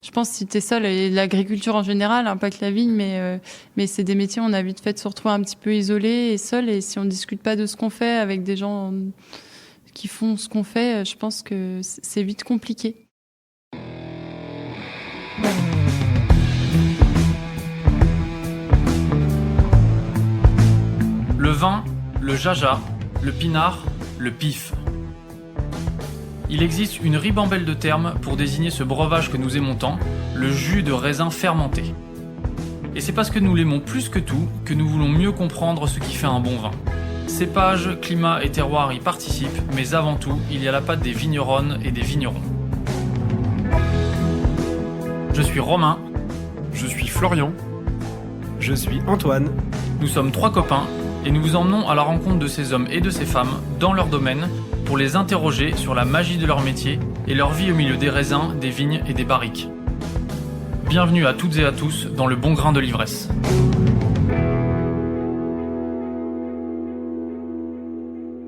je pense, si t'es seul, et l'agriculture en général, hein, pas que la vigne, mais c'est des métiers où on a vite fait de se retrouver un petit peu isolé et seul. Et si on discute pas de ce qu'on fait avec des gens qui font ce qu'on fait, je pense que c'est vite compliqué. Le vin, le jaja, le pinard, le pif. Il existe une ribambelle de termes pour désigner ce breuvage que nous aimons tant, le jus de raisin fermenté. Et c'est parce que nous l'aimons plus que tout que nous voulons mieux comprendre ce qui fait un bon vin. Cépage, climat et terroir y participent, mais avant tout, il y a la patte des vigneronnes et des vignerons. Je suis Romain. Je suis Florian. Je suis Antoine. Nous sommes 3 copains et nous vous emmenons à la rencontre de ces hommes et de ces femmes dans leur domaine pour les interroger sur la magie de leur métier et leur vie au milieu des raisins, des vignes et des barriques. Bienvenue à toutes et à tous dans le bon grain de l'ivresse.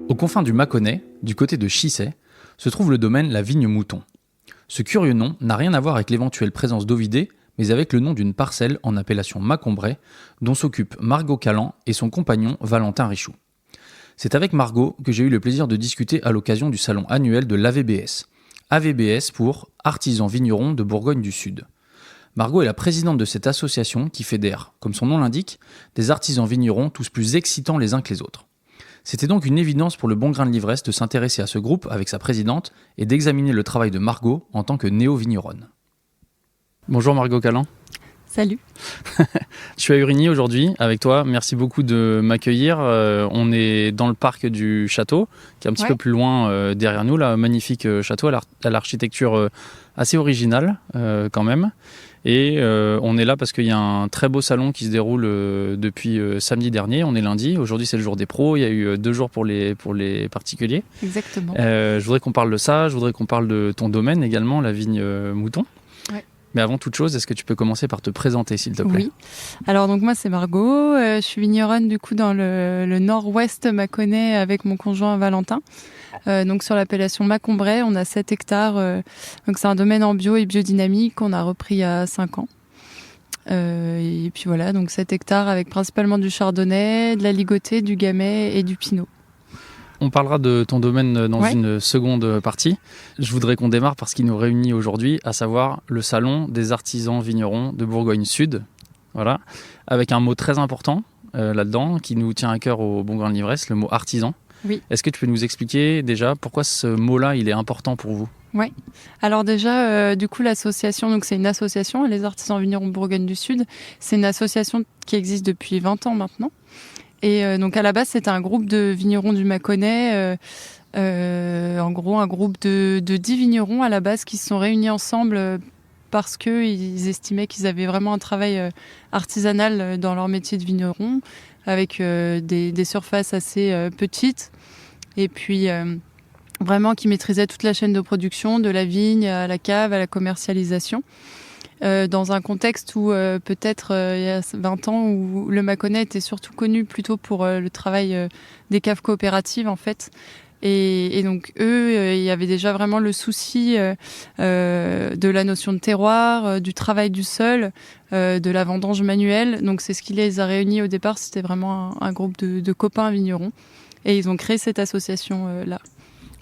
Aux confins du Mâconnais, du côté de Chissay, se trouve le domaine La Vigne Mouton. Ce curieux nom n'a rien à voir avec l'éventuelle présence d'ovidés, mais avec le nom d'une parcelle en appellation Macombray, dont s'occupe Margot Calan et son compagnon Valentin Richoux. C'est avec Margot que j'ai eu le plaisir de discuter à l'occasion du salon annuel de l'AVBS. AVBS pour Artisans Vignerons de Bourgogne du Sud. Margot est la présidente de cette association qui fédère, comme son nom l'indique, des artisans vignerons tous plus excitants les uns que les autres. C'était donc une évidence pour le bon grain de l'ivresse de s'intéresser à ce groupe avec sa présidente et d'examiner le travail de Margot en tant que néo-vigneronne. Bonjour Margot Calan. Salut. Je suis à Urigny aujourd'hui avec toi. Merci beaucoup de m'accueillir. On est dans le parc du château, qui est un petit peu plus loin derrière nous. Là, magnifique château à l'architecture assez originale quand même. Et on est là parce qu'il y a un très beau salon qui se déroule depuis samedi dernier. On est lundi. Aujourd'hui, c'est le jour des pros. Il y a eu 2 jours pour les particuliers. Exactement. Je voudrais qu'on parle de ça. Je voudrais qu'on parle de ton domaine également, la vigne Mouton. Ouais. Mais avant toute chose, est-ce que tu peux commencer par te présenter, s'il te plaît ? Oui. Alors donc moi c'est Margot, je suis vigneronne du coup dans le nord-ouest mâconnais avec mon conjoint Valentin. Donc sur l'appellation Macombray, on a 7 hectares. Donc c'est un domaine en bio et biodynamique qu'on a repris il y a 5 ans. Et puis voilà, donc 7 hectares avec principalement du chardonnay, de la ligotée, du gamay et du pinot. On parlera de ton domaine dans une seconde partie. Je voudrais qu'on démarre par ce qui nous réunit aujourd'hui, à savoir le salon des artisans vignerons de Bourgogne Sud. Voilà, avec un mot très important là-dedans qui nous tient à cœur au bon grain de l'ivresse, le mot artisan. Oui. Est-ce que tu peux nous expliquer déjà pourquoi ce mot-là il est important pour vous ? Oui. Alors déjà, du coup, l'association, donc c'est une association, les artisans vignerons de Bourgogne du Sud. C'est une association qui existe depuis 20 ans maintenant. Et donc à la base, c'était un groupe de vignerons du Mâconnais, en gros un groupe de 10 vignerons à la base qui se sont réunis ensemble parce qu'ils estimaient qu'ils avaient vraiment un travail artisanal dans leur métier de vigneron, avec des surfaces assez petites, et puis vraiment qui maîtrisaient toute la chaîne de production, de la vigne à la cave, à la commercialisation. Dans un contexte où peut-être il y a 20 ans où le Mâconnais était surtout connu plutôt pour le travail des caves coopératives en fait. Et donc eux, il y avait déjà vraiment le souci de la notion de terroir, du travail du sol, de la vendange manuelle. Donc c'est ce qui les a réunis au départ, c'était vraiment un groupe de copains vignerons. Et ils ont créé cette association-là.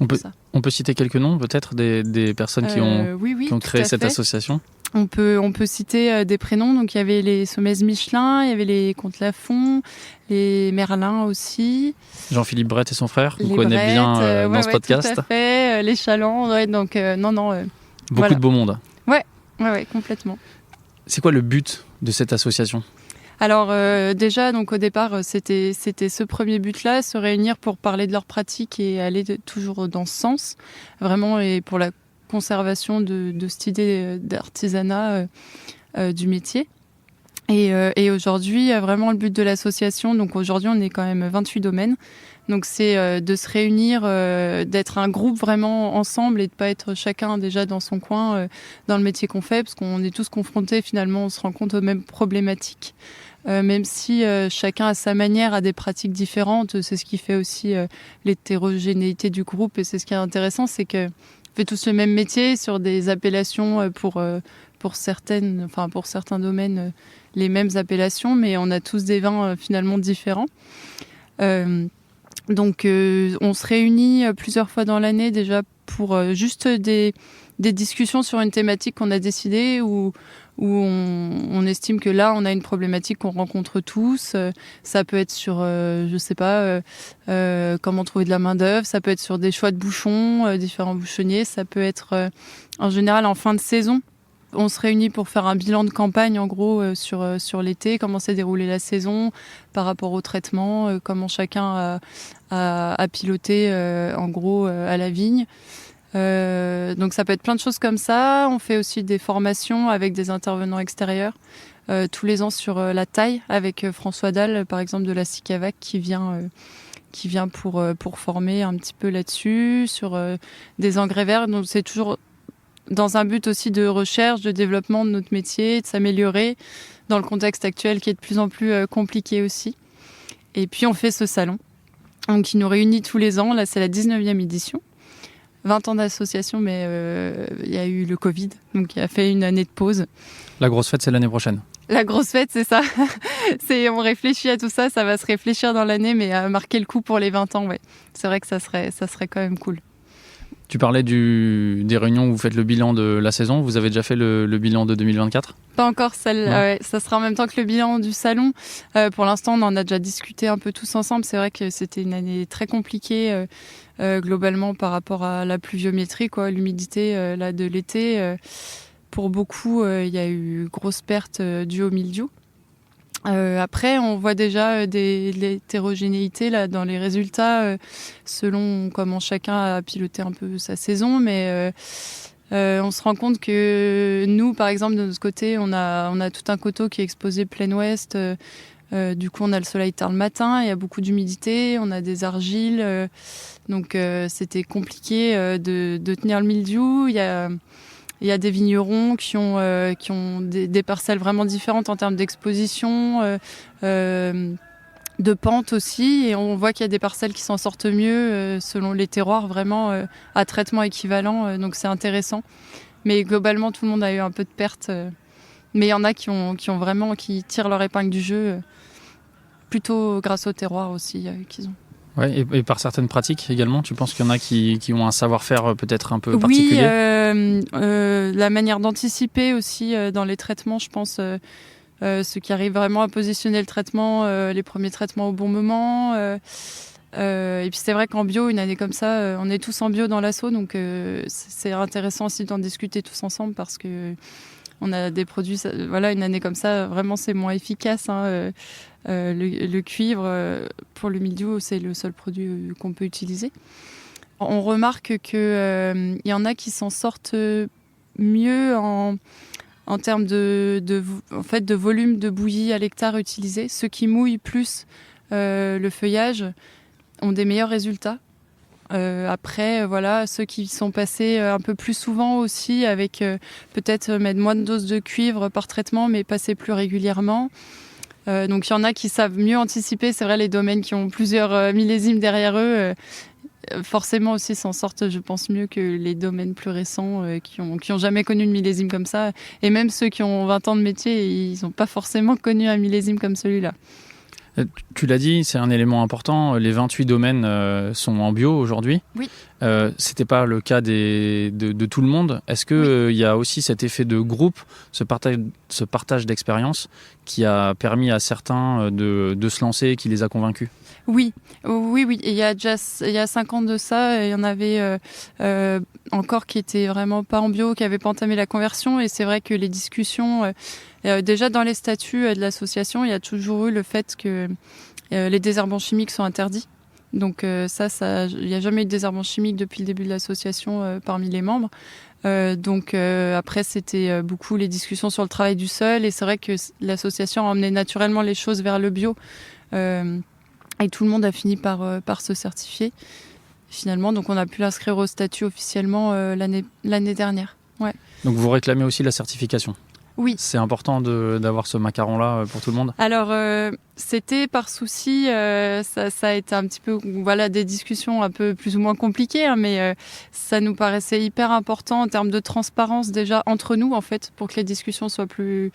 On peut citer quelques noms peut-être des personnes qui ont créé cette association ? On peut citer des prénoms. Donc il y avait les Sommez Michelin, il y avait les Comte Lafont, les Merlin aussi. Jean-Philippe Brett et son frère, qu'on connaît bien dans ce podcast. Tout à fait. Les Chalands, donc Beaucoup de beau monde. Ouais, complètement. C'est quoi le but de cette association ? Alors déjà, donc au départ, c'était ce premier but-là, se réunir pour parler de leur pratique et aller toujours dans ce sens, vraiment, et pour la conservation de cette idée d'artisanat du métier. Et aujourd'hui, vraiment le but de l'association, donc aujourd'hui on est quand même 28 domaines, donc c'est de se réunir, d'être un groupe vraiment ensemble et de pas être chacun déjà dans son coin dans le métier qu'on fait, parce qu'on est tous confrontés finalement, on se rend compte aux mêmes problématiques. Même si chacun à sa manière a des pratiques différentes, c'est ce qui fait aussi l'hétérogénéité du groupe, et c'est ce qui est intéressant, c'est que on fait tous le même métier sur des appellations pour pour certains domaines les mêmes appellations, mais on a tous des vins finalement différents. Donc on se réunit plusieurs fois dans l'année déjà pour juste des discussions sur une thématique qu'on a décidée où on estime que là on a une problématique qu'on rencontre tous. Ça peut être sur comment trouver de la main d'œuvre, ça peut être sur des choix de bouchons, différents bouchonniers, ça peut être en général en fin de saison. On se réunit pour faire un bilan de campagne en gros sur l'été, comment s'est déroulée la saison par rapport au traitement, comment chacun a piloté en gros à la vigne. Donc ça peut être plein de choses comme ça. On fait aussi des formations avec des intervenants extérieurs tous les ans sur la taille avec François Dalle par exemple de la Sicavac qui vient pour former un petit peu là-dessus sur des engrais verts. Donc c'est toujours dans un but aussi de recherche, de développement de notre métier, de s'améliorer dans le contexte actuel qui est de plus en plus compliqué aussi. Et puis on fait ce salon donc, qui nous réunit tous les ans. Là c'est la 19e édition. 20 ans d'association, mais il y a eu le Covid, donc il a fait une année de pause. La grosse fête, c'est l'année prochaine. La grosse fête, c'est ça. On réfléchit à tout ça, ça va se réfléchir dans l'année, mais à marquer le coup pour les 20 ans, ouais. C'est vrai que ça serait quand même cool. Tu parlais des réunions où vous faites le bilan de la saison. Vous avez déjà fait le bilan de 2024 ? Pas encore, ça sera en même temps que le bilan du salon. Pour l'instant, on en a déjà discuté un peu tous ensemble. C'est vrai que c'était une année très compliquée globalement par rapport à la pluviométrie, l'humidité de l'été. Pour beaucoup, il y a eu grosse perte due au mildiou. Après, on voit déjà de l'hétérogénéité là, dans les résultats selon comment chacun a piloté un peu sa saison. Mais on se rend compte que nous, par exemple, de notre côté, on a tout un coteau qui est exposé plein ouest. Du coup, on a le soleil tard le matin, il y a beaucoup d'humidité, on a des argiles. Donc, c'était compliqué de tenir le mildiou. Il y a des vignerons qui ont des parcelles vraiment différentes en termes d'exposition, de pente aussi. Et on voit qu'il y a des parcelles qui s'en sortent mieux selon les terroirs, vraiment à traitement équivalent. Donc c'est intéressant. Mais globalement, tout le monde a eu un peu de perte. Mais il y en a qui tirent leur épingle du jeu, plutôt grâce au terroir aussi qu'ils ont. Ouais, et par certaines pratiques également, tu penses qu'il y en a qui ont un savoir-faire peut-être un peu particulier ? Oui, la manière d'anticiper aussi dans les traitements, je pense, ceux qui arrivent vraiment à positionner le traitement, les premiers traitements au bon moment. Et puis c'est vrai qu'en bio, une année comme ça, on est tous en bio dans l'asso, donc c'est intéressant aussi d'en discuter tous ensemble parce que on a des produits, une année comme ça, vraiment c'est moins efficace. Le cuivre, pour le mildiou, c'est le seul produit qu'on peut utiliser. On remarque qu'il y en a qui s'en sortent mieux en termes de volume de bouillie à l'hectare utilisé. Ceux qui mouillent plus le feuillage ont des meilleurs résultats. Après, ceux qui sont passés un peu plus souvent aussi avec peut-être mettre moins de doses de cuivre par traitement, mais passer plus régulièrement. Donc il y en a qui savent mieux anticiper. C'est vrai, les domaines qui ont plusieurs millésimes derrière eux, forcément aussi s'en sortent, je pense, mieux que les domaines plus récents qui ont jamais connu une millésime comme ça. Et même ceux qui ont 20 ans de métier, ils n'ont pas forcément connu un millésime comme celui-là. Tu l'as dit, c'est un élément important. Les 28 domaines sont en bio aujourd'hui. Oui. C'était pas le cas de tout le monde. Est-ce qu'il y a aussi cet effet de groupe, ce partage d'expérience qui a permis à certains de se lancer et qui les a convaincus ? Oui. Et il y a 5 ans de ça, il y en avait encore qui étaient vraiment pas en bio, qui n'avaient pas entamé la conversion. Et c'est vrai que les discussions, déjà dans les statuts de l'association, il y a toujours eu le fait que les désherbants chimiques sont interdits. Donc il n'y a jamais eu de désherbants chimiques depuis le début de l'association parmi les membres. Après, c'était beaucoup les discussions sur le travail du sol. Et c'est vrai que l'association a emmené naturellement les choses vers le bio. Et tout le monde a fini par se certifier, finalement. Donc, on a pu l'inscrire au statut officiellement l'année dernière. Ouais. Donc, vous réclamez aussi la certification ? Oui. C'est important d'avoir ce macaron-là pour tout le monde? Alors, c'était par souci, ça a été un petit peu des discussions un peu plus ou moins compliquées, hein, mais ça nous paraissait hyper important en termes de transparence déjà entre nous, en fait, pour que les discussions soient plus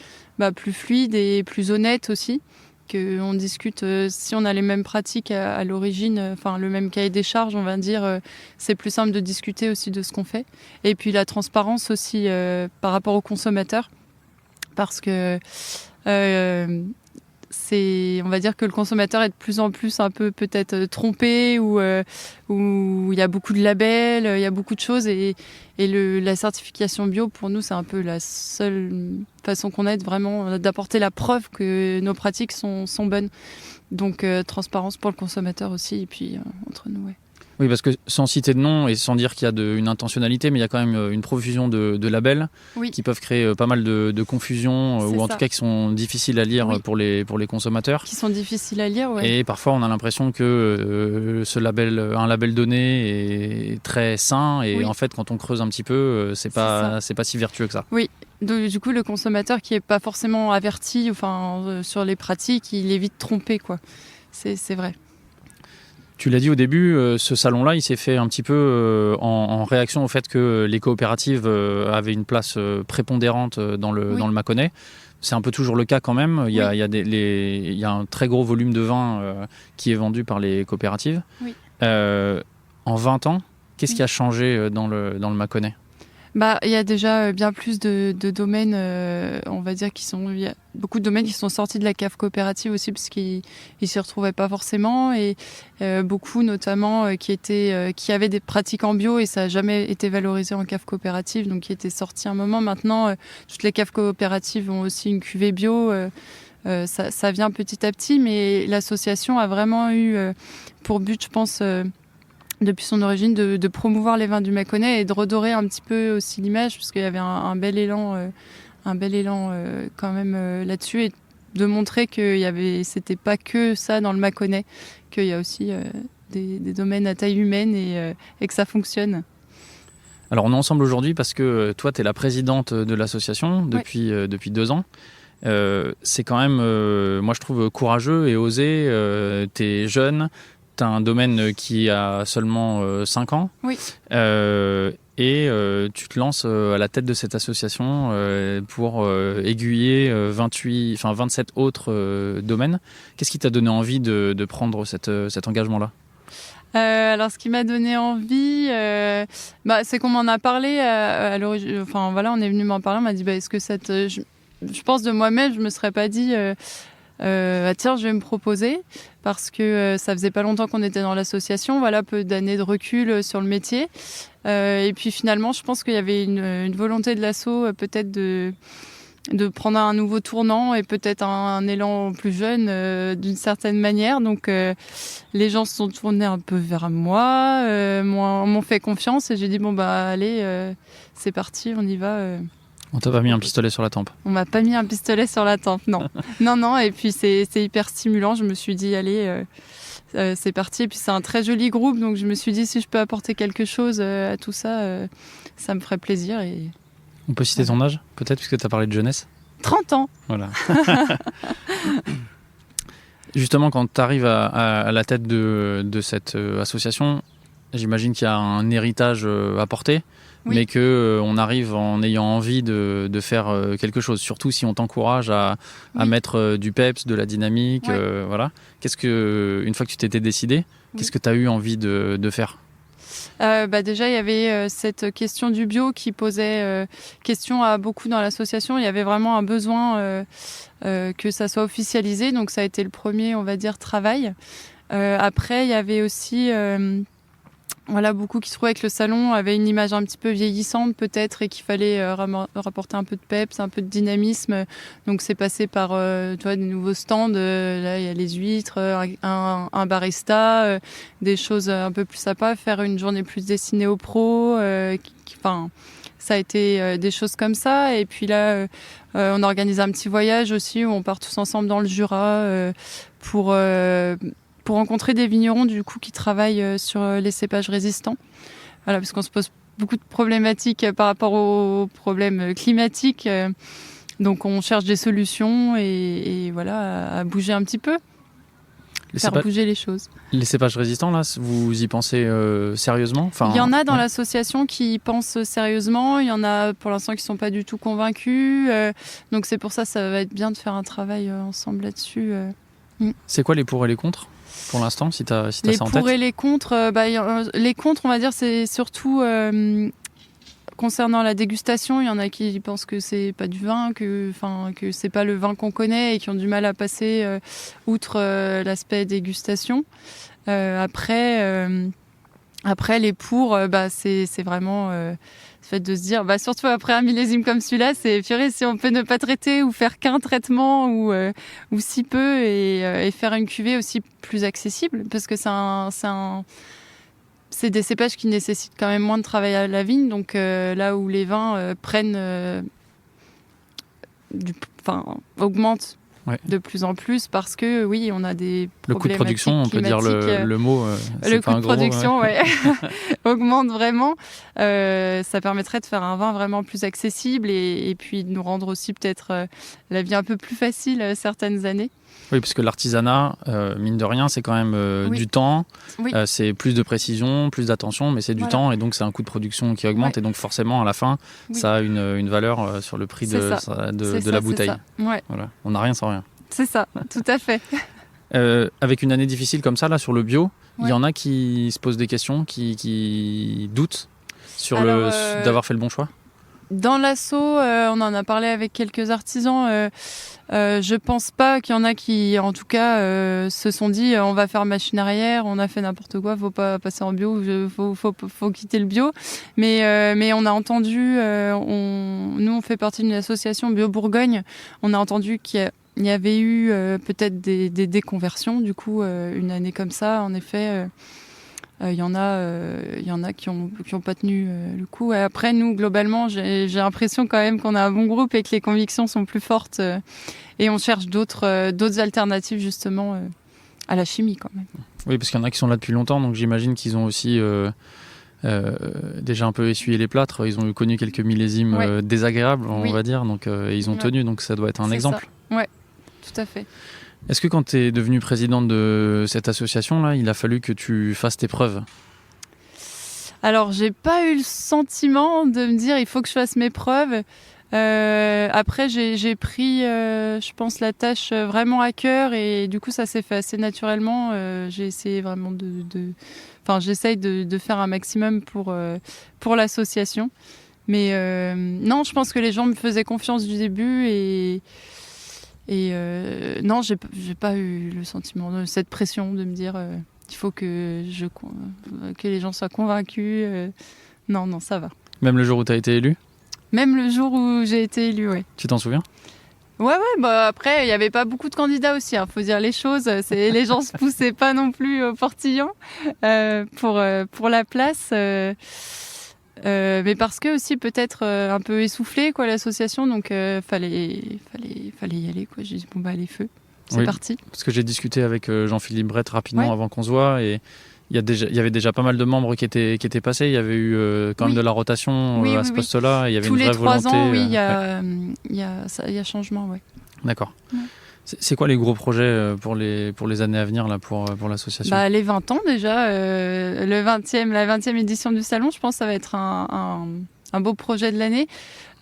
fluides et plus honnêtes aussi. Qu'on discute, si on a les mêmes pratiques à l'origine, le même cahier des charges, on va dire, c'est plus simple de discuter aussi de ce qu'on fait. Et puis la transparence aussi par rapport aux consommateurs. Parce que on va dire que le consommateur est de plus en plus un peu peut-être trompé ou il y a beaucoup de labels, il y a beaucoup de choses et la certification bio pour nous c'est un peu la seule façon qu'on ait vraiment d'apporter la preuve que nos pratiques sont bonnes. Donc transparence pour le consommateur aussi et puis entre nous. Ouais. Oui, parce que sans citer de nom et sans dire qu'il y a une intentionnalité, mais il y a quand même une profusion de labels qui peuvent créer pas mal de confusion ou en tout cas qui sont difficiles à lire pour les consommateurs. Qui sont difficiles à lire, ouais. Et parfois, on a l'impression que un label donné est très sain et en fait, quand on creuse un petit peu, c'est pas si vertueux que ça. Oui. Donc, du coup, le consommateur qui est pas forcément averti, sur les pratiques, il est vite trompé, quoi. C'est vrai. Tu l'as dit au début, ce salon-là, il s'est fait un petit peu en réaction au fait que les coopératives avaient une place prépondérante dans le Mâconnais. C'est un peu toujours le cas quand même. Il y a un très gros volume de vin qui est vendu par les coopératives. Oui. En 20 ans, qu'est-ce qui a changé dans le Mâconnais ? Il y a déjà bien plus de domaines, on va dire, il y a beaucoup de domaines qui sont sortis de la cave coopérative aussi parce qu'ils s'y retrouvaient pas forcément et beaucoup notamment qui avaient des pratiques en bio et ça n'a jamais été valorisé en cave coopérative, donc qui étaient sortis un moment. Maintenant, toutes les caves coopératives ont aussi une cuvée bio. Ça vient petit à petit, mais l'association a vraiment eu pour but, je pense, depuis son origine, de promouvoir les vins du Mâconnais et de redorer un petit peu aussi l'image, parce qu'il y avait un bel élan quand même là-dessus, et de montrer que c'était pas que ça dans le Mâconnais, qu'il y a aussi des domaines à taille humaine et que ça fonctionne. Alors on est ensemble aujourd'hui parce que toi, tu es la présidente de l'association depuis 2 ans. C'est quand même, moi je trouve, courageux et osé. Tu es jeune. Tu as un domaine qui a seulement 5 ans. Oui. Et tu te lances à la tête de cette association pour aiguiller 27 autres domaines. Qu'est-ce qui t'a donné envie de prendre cet engagement-là ? Alors, ce qui m'a donné envie, c'est qu'on m'en a parlé à l'origine. On est venu m'en parler. On m'a dit, est-ce que je pense de moi-même, je me serais pas dit... tiens, je vais me proposer parce que ça faisait pas longtemps qu'on était dans l'association, peu d'années de recul sur le métier et puis finalement je pense qu'il y avait une volonté de l'asso peut-être de prendre un nouveau tournant et peut-être un élan plus jeune d'une certaine manière, donc les gens se sont tournés un peu vers moi, m'ont fait confiance et j'ai dit allez, c'est parti, on y va. On t'a pas mis un pistolet sur la tempe ? On m'a pas mis un pistolet sur la tempe, non. non, et puis c'est hyper stimulant. Je me suis dit, allez, c'est parti. Et puis c'est un très joli groupe, donc je me suis dit, si je peux apporter quelque chose à tout ça, ça me ferait plaisir. Et... On peut citer ton âge, peut-être, puisque tu as parlé de jeunesse ? 30 ans. Voilà. Justement, quand tu arrives à la tête de cette association, j'imagine qu'il y a un héritage à porter. Oui. Mais qu'on arrive en ayant envie de faire quelque chose, surtout si on t'encourage à mettre du peps, de la dynamique, voilà. Une fois que tu t'étais décidé, qu'est-ce que tu as eu envie de faire ? Déjà, il y avait cette question du bio qui posait question à beaucoup dans l'association. Il y avait vraiment un besoin que ça soit officialisé, donc ça a été le premier, on va dire, travail. Après, il y avait aussi... beaucoup qui se trouvaient que le salon avait une image un petit peu vieillissante peut-être et qu'il fallait rapporter un peu de peps, un peu de dynamisme. Donc c'est passé par des nouveaux stands. Là il y a les huîtres, un barista, des choses un peu plus sympas, faire une journée plus destinée aux pros. Ça a été des choses comme ça. Et puis là, on organise un petit voyage aussi où on part tous ensemble dans le Jura pour rencontrer des vignerons du coup qui travaillent sur les cépages résistants. Parce qu'on se pose beaucoup de problématiques par rapport aux problèmes climatiques Donc on cherche des solutions et voilà, à bouger un petit peu, faire bouger les choses. Les cépages résistants, là, vous y pensez sérieusement? Il y en a dans l'association qui y pensent sérieusement, il y en a pour l'instant qui ne sont pas du tout convaincus. Donc c'est pour ça va être bien de faire un travail ensemble là-dessus. C'est quoi les pour et les contre pour l'instant, si t'as ça en tête? Les pour et les contre, les contre, on va dire, c'est surtout concernant la dégustation. Il y en a qui pensent que c'est pas du vin, que c'est pas le vin qu'on connaît et qui ont du mal à passer outre l'aspect dégustation. Après, les pour, c'est vraiment le fait de se dire, surtout après un millésime comme celui-là, c'est purée, si on peut ne pas traiter ou faire qu'un traitement ou si peu et faire une cuvée aussi plus accessible, parce que c'est des cépages qui nécessitent quand même moins de travail à la vigne, donc là où les vins augmentent de plus en plus, parce que oui, on a des problématiques. Le coût de production, on peut dire le mot. Le coût de production, augmente vraiment. Ça permettrait de faire un vin vraiment plus accessible et puis de nous rendre aussi peut-être la vie un peu plus facile certaines années. Oui, parce que l'artisanat, mine de rien, c'est quand même du temps, c'est plus de précision, plus d'attention, mais c'est du temps, et donc c'est un coût de production qui augmente, et donc forcément, à la fin, ça a une valeur sur le prix de la bouteille. Voilà. On n'a rien sans rien. C'est ça, tout à fait. Avec une année difficile comme ça, là, sur le bio, il y en a qui se posent des questions, qui doutent sur d'avoir fait le bon choix? Dans l'asso, on en a parlé avec quelques artisans. Je pense pas qu'il y en a qui, en tout cas, se sont dit on va faire machine arrière, on a fait n'importe quoi, faut pas passer en bio, faut quitter le bio. Mais on a entendu, nous on fait partie d'une association Bio Bourgogne, on a entendu qu'il y avait eu peut-être des déconversions. Du coup, une année comme ça, en effet. Il y en a qui ont pas tenu le coup. Et après, nous, globalement, j'ai l'impression quand même qu'on a un bon groupe et que les convictions sont plus fortes et on cherche d'autres alternatives justement à la chimie quand même. Oui, parce qu'il y en a qui sont là depuis longtemps, donc j'imagine qu'ils ont aussi déjà un peu essuyé les plâtres. Ils ont connu quelques millésimes désagréables, on va dire, donc ils ont tenu, donc ça doit être un exemple. Oui, tout à fait. Est-ce que quand tu es devenue présidente de cette association-là, il a fallu que tu fasses tes preuves? Alors, j'ai pas eu le sentiment de me dire il faut que je fasse mes preuves. Après, j'ai pris, je pense, la tâche vraiment à cœur et du coup, ça s'est fait assez naturellement. J'ai essayé vraiment j'essaye de faire un maximum pour l'association. Mais non, je pense que les gens me faisaient confiance du début et non, j'ai pas eu le sentiment de cette pression de me dire il faut que les gens soient convaincus. Non, ça va. Même le jour où tu as été élue? Même le jour où j'ai été élue, oui. Tu t'en souviens? Ouais, après, il n'y avait pas beaucoup de candidats aussi, faut dire les choses. Les gens se poussaient pas non plus au portillon pour la place. Mais parce que aussi peut-être un peu essoufflé l'association, donc fallait y aller quoi. J'ai dit allez feu, c'est parti. Parce que j'ai discuté avec Jean-Philippe Brett rapidement avant qu'on se voie et il y avait déjà pas mal de membres qui étaient passés. Il y avait eu quand même de la rotation à ce poste-là. Il y avait tous une vraie volonté. Tous les 3 ans, il y a changement, D'accord. Ouais. C'est quoi les gros projets pour les années à venir là, pour l'association? Les 20 ans déjà, la 20e édition du salon, je pense que ça va être un beau projet de l'année.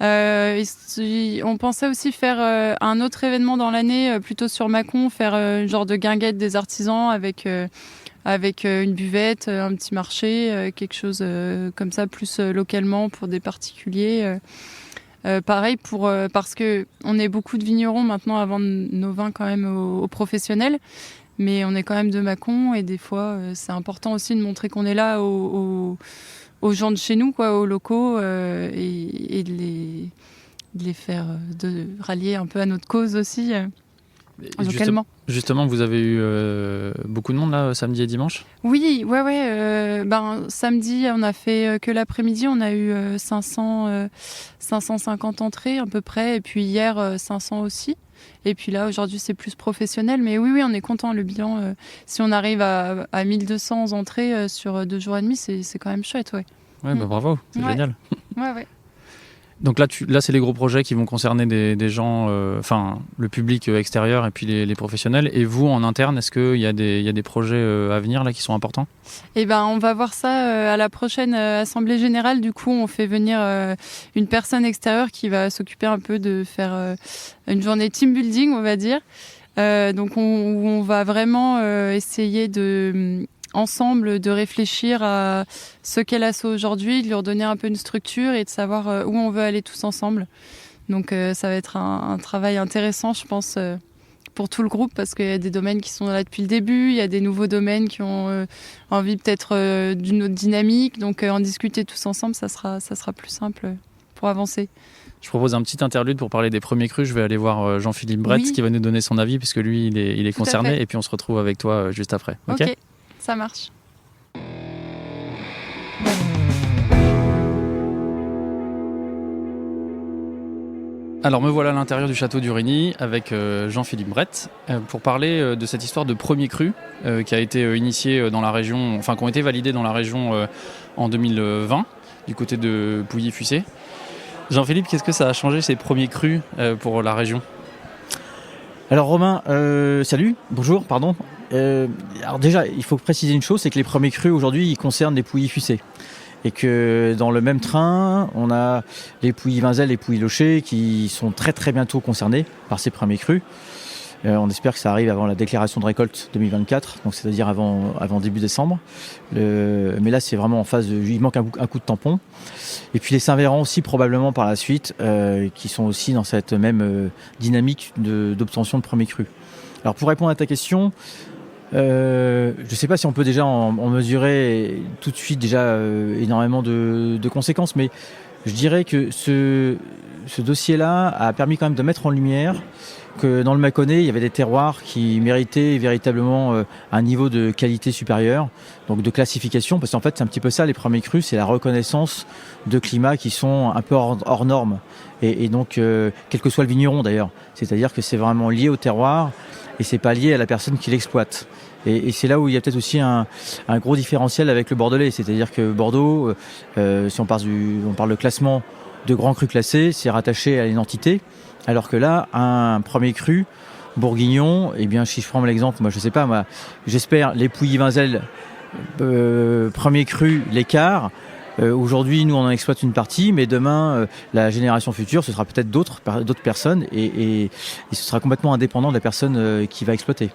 On pensait aussi faire un autre événement dans l'année, plutôt sur Mâcon, faire une genre de guinguette des artisans avec une buvette, un petit marché, quelque chose comme ça, plus localement pour des particuliers. Pareil parce que on est beaucoup de vignerons maintenant à vendre nos vins quand même aux professionnels, mais on est quand même de Mâcon et des fois c'est important aussi de montrer qu'on est là aux gens de chez nous, aux locaux et de les faire de rallier un peu à notre cause aussi. Localement. Justement, vous avez eu beaucoup de monde là samedi et dimanche? Oui, samedi on a fait que l'après-midi, on a eu 550 entrées à peu près, et puis hier 500 aussi. Et puis là aujourd'hui c'est plus professionnel, mais oui on est content. Le bilan, si on arrive à 1200 entrées sur 2 jours et demi, c'est quand même chouette, bravo, c'est génial. Ouais. Donc là, c'est les gros projets qui vont concerner des gens, le public extérieur et puis les professionnels. Et vous, en interne, est-ce qu'il y a des projets à venir là qui sont importants ? Eh ben, on va voir ça à la prochaine assemblée générale. Du coup, on fait venir une personne extérieure qui va s'occuper un peu de faire une journée team building, on va dire. Donc, on va vraiment essayer ensemble de réfléchir à ce qu'est l'asso aujourd'hui, de lui redonner un peu une structure et de savoir où on veut aller tous ensemble. Donc ça va être un travail intéressant, je pense, pour tout le groupe, parce qu'il y a des domaines qui sont là depuis le début, il y a des nouveaux domaines qui ont envie peut-être d'une autre dynamique. Donc en discuter tous ensemble, ça sera plus simple pour avancer. Je propose un petit interlude pour parler des premiers crus. Je vais aller voir Jean-Philippe Brett qui va nous donner son avis, puisque lui, il est concerné. Et puis on se retrouve avec toi juste après. Ok, ça marche. Alors me voilà à l'intérieur du château d'Urigny avec Jean-Philippe Brett pour parler de cette histoire de premier cru qui a été initiée dans la région, qui ont été validés dans la région en 2020 du côté de Pouilly-Fuissé. Jean-Philippe, qu'est-ce que ça a changé ces premiers crus pour la région ? Alors Romain, salut, bonjour, pardon. Alors déjà, il faut préciser une chose, c'est que les premiers crus aujourd'hui, ils concernent les Pouilly-Fuissé. Et que dans le même train, on a les Pouilly-Vinzel et Pouilly-Locher qui sont très très bientôt concernés par ces premiers crus. On espère que ça arrive avant la déclaration de récolte 2024, donc c'est-à-dire avant début décembre. Mais là, c'est vraiment en phase il manque un coup de tampon. Et puis les Saint-Véran aussi probablement par la suite, qui sont aussi dans cette même dynamique d'obtention de premiers crus. Alors pour répondre à ta question, je ne sais pas si on peut déjà en mesurer tout de suite déjà énormément de conséquences, mais je dirais que ce dossier-là a permis quand même de mettre en lumière que dans le Mâconnais, il y avait des terroirs qui méritaient véritablement un niveau de qualité supérieur, donc de classification, parce qu'en fait c'est un petit peu ça les premiers crus, c'est la reconnaissance de climats qui sont un peu hors normes, et donc quel que soit le vigneron d'ailleurs, c'est-à-dire que c'est vraiment lié au terroir et c'est pas lié à la personne qui l'exploite. Et c'est là où il y a peut-être aussi un gros différentiel avec le Bordelais, c'est-à-dire que Bordeaux, si on parle de classement de grands crus classés, c'est rattaché à une entité, alors que là, un premier cru bourguignon, eh bien, si je prends l'exemple, j'espère les Pouilly-Vinzel, premier cru, l'écart. Aujourd'hui, nous, on en exploite une partie, mais demain, la génération future, ce sera peut-être d'autres personnes, et ce sera complètement indépendant de la personne qui va exploiter.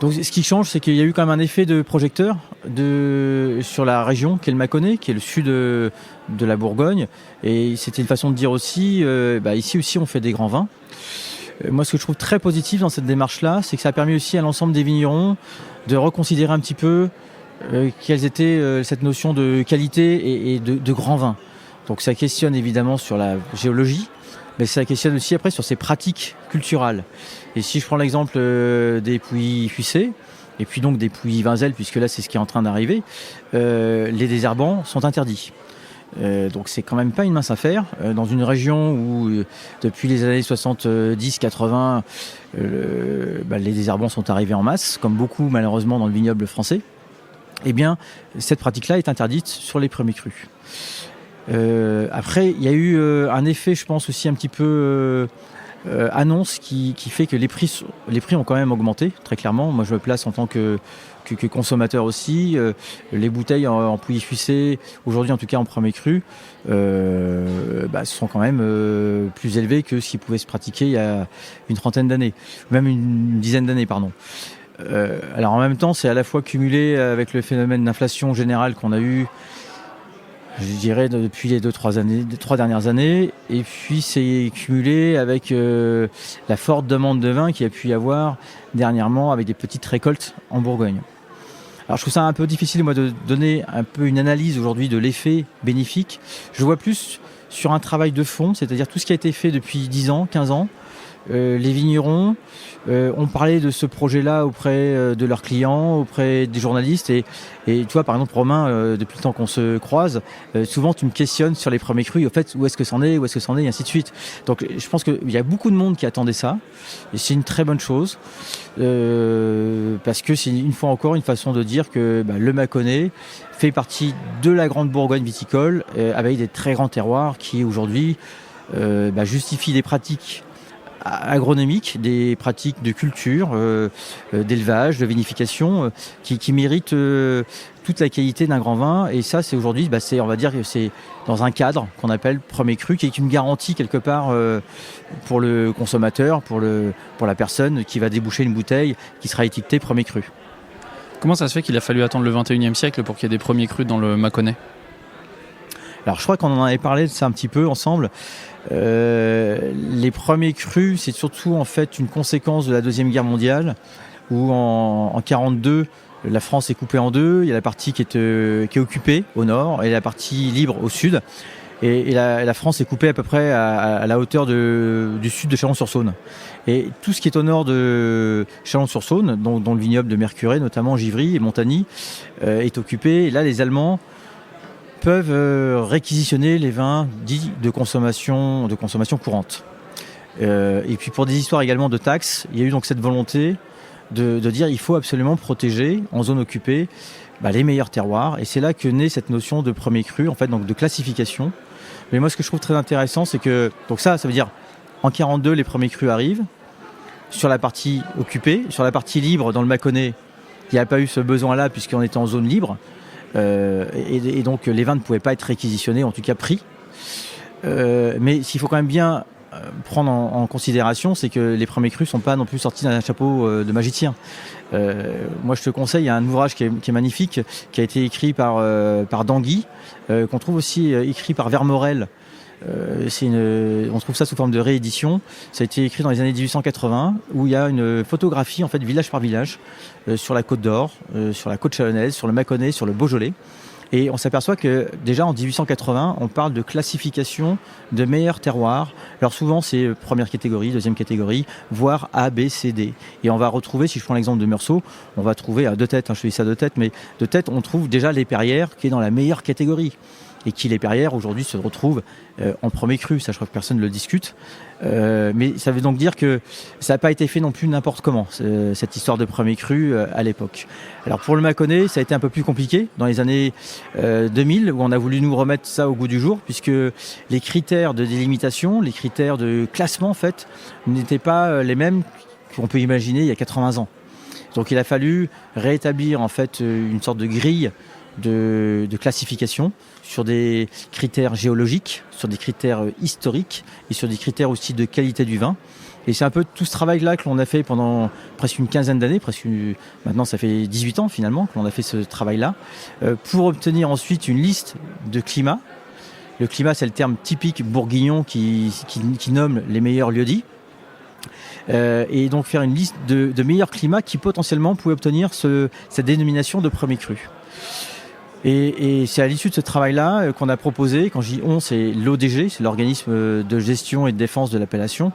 Donc, ce qui change, c'est qu'il y a eu quand même un effet de projecteur sur la région qu'est le Mâconnais, qui est le sud de la Bourgogne. Et c'était une façon de dire aussi, ici aussi, on fait des grands vins. Moi, ce que je trouve très positif dans cette démarche-là, c'est que ça a permis aussi à l'ensemble des vignerons de reconsidérer un petit peu quelles étaient cette notion de qualité et de grand vin. Donc, ça questionne évidemment sur la géologie, mais ça questionne aussi après sur ses pratiques culturelles. Et si je prends l'exemple des Pouilly-Fuissé, et puis donc des Pouilly-Vinzel, puisque là c'est ce qui est en train d'arriver, les désherbants sont interdits. Donc c'est quand même pas une mince affaire. Dans une région où depuis les années 70-80, les désherbants sont arrivés en masse, comme beaucoup malheureusement dans le vignoble français, eh bien cette pratique-là est interdite sur les premiers crus. Après, il y a eu un effet, je pense aussi un petit peu annonce qui fait que les prix ont quand même augmenté, très clairement. Moi, je me place en tant que consommateur aussi. Les bouteilles en Pouilly-Fuissé, aujourd'hui en tout cas en premier cru, sont quand même plus élevées que ce qui pouvait se pratiquer il y a une trentaine d'années, même une dizaine d'années, pardon. Alors en même temps, c'est à la fois cumulé avec le phénomène d'inflation générale qu'on a eu, je dirais depuis les 3 dernières années, et puis c'est cumulé avec la forte demande de vin qu'il y a pu y avoir dernièrement avec des petites récoltes en Bourgogne. Alors je trouve ça un peu difficile moi de donner un peu une analyse aujourd'hui de l'effet bénéfique. Je vois plus sur un travail de fond, c'est-à-dire tout ce qui a été fait depuis 10 ans, 15 ans, les vignerons ont parlé de ce projet-là auprès de leurs clients, auprès des journalistes. Et tu vois, par exemple, Romain, depuis le temps qu'on se croise, souvent tu me questionnes sur les premiers crus. Au fait, où est-ce que c'en est, et ainsi de suite. Donc, je pense qu'il y a beaucoup de monde qui attendait ça. Et c'est une très bonne chose. Parce que c'est une fois encore une façon de dire que le Mâconnais fait partie de la grande Bourgogne viticole, avec des très grands terroirs qui aujourd'hui justifient des pratiques agronomiques, des pratiques de culture, d'élevage, de vinification, qui méritent toute la qualité d'un grand vin. Et ça, c'est aujourd'hui, on va dire que c'est dans un cadre qu'on appelle premier cru, qui est une garantie quelque part pour le consommateur, pour la personne qui va déboucher une bouteille qui sera étiquetée premier cru. Comment ça se fait qu'il a fallu attendre le 21e siècle pour qu'il y ait des premiers crus dans le Mâconnais ? Alors je crois qu'on en avait parlé de ça un petit peu ensemble. Les premiers crus, c'est surtout en fait une conséquence de la Deuxième Guerre mondiale, où en 1942, la France est coupée en deux. Il y a la partie qui est occupée au nord et la partie libre au sud. Et la France est coupée à peu près à la hauteur du sud de Chalon-sur-Saône. Et tout ce qui est au nord de Chalon-sur-Saône, dont le vignoble de Mercurey, notamment Givry et Montagny, est occupé. Et là, les Allemands peuvent réquisitionner les vins dits de consommation courante. Et puis pour des histoires également de taxes, il y a eu donc cette volonté de dire il faut absolument protéger en zone occupée les meilleurs terroirs. Et c'est là que naît cette notion de premier cru, en fait, donc de classification. Mais moi, ce que je trouve très intéressant, c'est que donc ça veut dire en 1942, les premiers crus arrivent sur la partie occupée, sur la partie libre dans le Mâconnais. Il n'y a pas eu ce besoin-là puisqu'on était en zone libre. Et donc les vins ne pouvaient pas être réquisitionnés, en tout cas pris. Mais s'il faut quand même bien prendre en considération, c'est que les premiers crus ne sont pas non plus sortis d'un chapeau de magicien. Moi je te conseille, il y a un ouvrage qui est magnifique, qui a été écrit par Danguy, qu'on trouve aussi écrit par Vermorel. On trouve ça sous forme de réédition. Ça a été écrit dans les années 1880, où il y a une photographie en fait village par village sur la Côte d'Or, sur la Côte Chalonnaise, sur le Mâconnais, sur le Beaujolais. Et on s'aperçoit que déjà en 1880, on parle de classification de meilleurs terroirs. Alors souvent c'est première catégorie, deuxième catégorie, voire A, B, C, D. Et on va retrouver, si je prends l'exemple de Meursault, on va trouver à deux têtes, je dis ça de tête, mais de tête on trouve déjà les Perrières qui est dans la meilleure catégorie. Et qui, les Perrières, aujourd'hui, se retrouvent en premier cru. Ça, je crois que personne ne le discute. Mais ça veut donc dire que ça n'a pas été fait non plus n'importe comment, cette histoire de premier cru à l'époque. Alors, pour le Mâconnais, ça a été un peu plus compliqué dans les années 2000, où on a voulu nous remettre ça au goût du jour, puisque les critères de délimitation, les critères de classement, en fait, n'étaient pas les mêmes qu'on peut imaginer il y a 80 ans. Donc, il a fallu rétablir, en fait, une sorte de grille de classification sur des critères géologiques, sur des critères historiques et sur des critères aussi de qualité du vin. Et c'est un peu tout ce travail-là que l'on a fait pendant presque une quinzaine d'années, maintenant ça fait 18 ans finalement que l'on a fait ce travail-là, pour obtenir ensuite une liste de climats. Le climat, c'est le terme typique bourguignon qui nomme les meilleurs lieux-dits. Et donc faire une liste de meilleurs climats qui potentiellement pouvaient obtenir cette dénomination de premier cru. Et c'est à l'issue de ce travail-là qu'on a proposé, quand je dis on, c'est l'ODG, c'est l'organisme de gestion et de défense de l'appellation.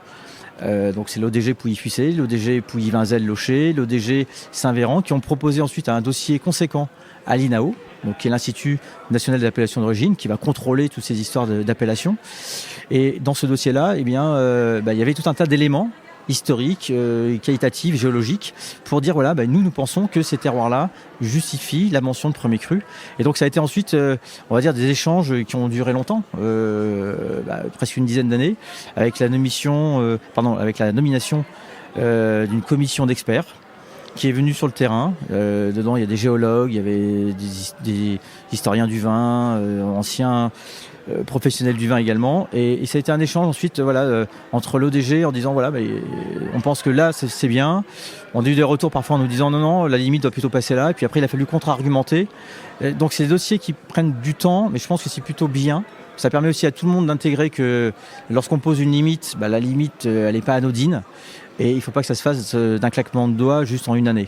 Donc c'est l'ODG Pouilly-Fuissé, l'ODG Pouilly-Vinzelles-Locher, l'ODG Saint-Véran, qui ont proposé ensuite un dossier conséquent à l'INAO, donc qui est l'Institut national d'appellation d'origine, qui va contrôler toutes ces histoires d'appellation. Et dans ce dossier-là, il y avait tout un tas d'éléments historique, qualitative, géologique, pour dire nous pensons que ces terroirs-là justifient la mention de premier cru. Et donc ça a été ensuite, on va dire, des échanges qui ont duré longtemps, presque une dizaine d'années, avec la nomination d'une commission d'experts qui est venue sur le terrain. Dedans, il y a des géologues, il y avait des historiens du vin, anciens professionnels du vin également, et ça a été un échange ensuite entre l'ODG en disant on pense que là c'est bien. On a eu des retours parfois en nous disant non, la limite doit plutôt passer là, et puis après il a fallu contre-argumenter. Donc c'est des dossiers qui prennent du temps, mais je pense que c'est plutôt bien. Ça permet aussi à tout le monde d'intégrer que lorsqu'on pose une limite, la limite elle n'est pas anodine, et il ne faut pas que ça se fasse d'un claquement de doigts juste en une année.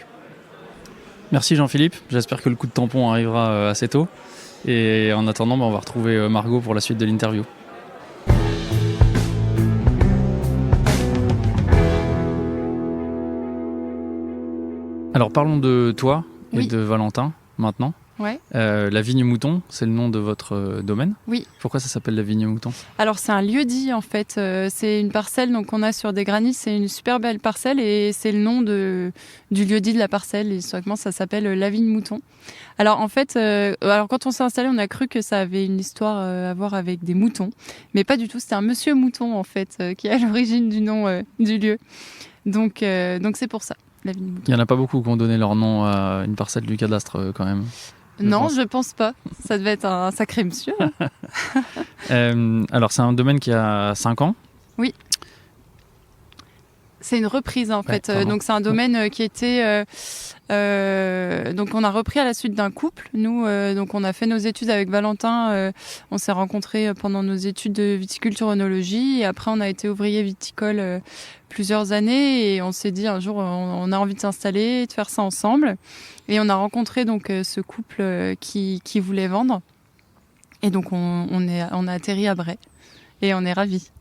Merci Jean-Philippe, j'espère que le coup de tampon arrivera assez tôt. Et en attendant, on va retrouver Margot pour la suite de l'interview. Alors parlons de toi et Oui. de Valentin maintenant. Ouais. La Vigne Mouton, c'est le nom de votre domaine. Oui. Pourquoi ça s'appelle la Vigne Mouton? Alors c'est un lieu-dit en fait. C'est une parcelle donc on a sur des granits. C'est une super belle parcelle et c'est le nom du lieu-dit de la parcelle. Et historiquement ça s'appelle la Vigne Mouton. Alors en fait, alors quand on s'est installé, on a cru que ça avait une histoire à voir avec des moutons, mais pas du tout. C'était un monsieur mouton en fait qui est à l'origine du nom du lieu. Donc c'est pour ça la Vigne Mouton. Il n'y en a pas beaucoup qui ont donné leur nom à une parcelle du cadastre quand même. Non, pense. je pense pas. Ça devait être un sacré monsieur. Alors c'est un domaine qui a 5 ans. C'est une reprise en fait. pardon. Donc c'est un domaine qui était donc on a repris à la suite d'un couple. Nous donc on a fait nos études avec Valentin. On s'est rencontrés pendant nos études de viticulture œnologie et après on a été ouvrier viticole plusieurs années et on s'est dit un jour on a envie de s'installer, de faire ça ensemble et on a rencontré donc ce couple qui voulait vendre et donc on a atterri à Bray et on est ravis.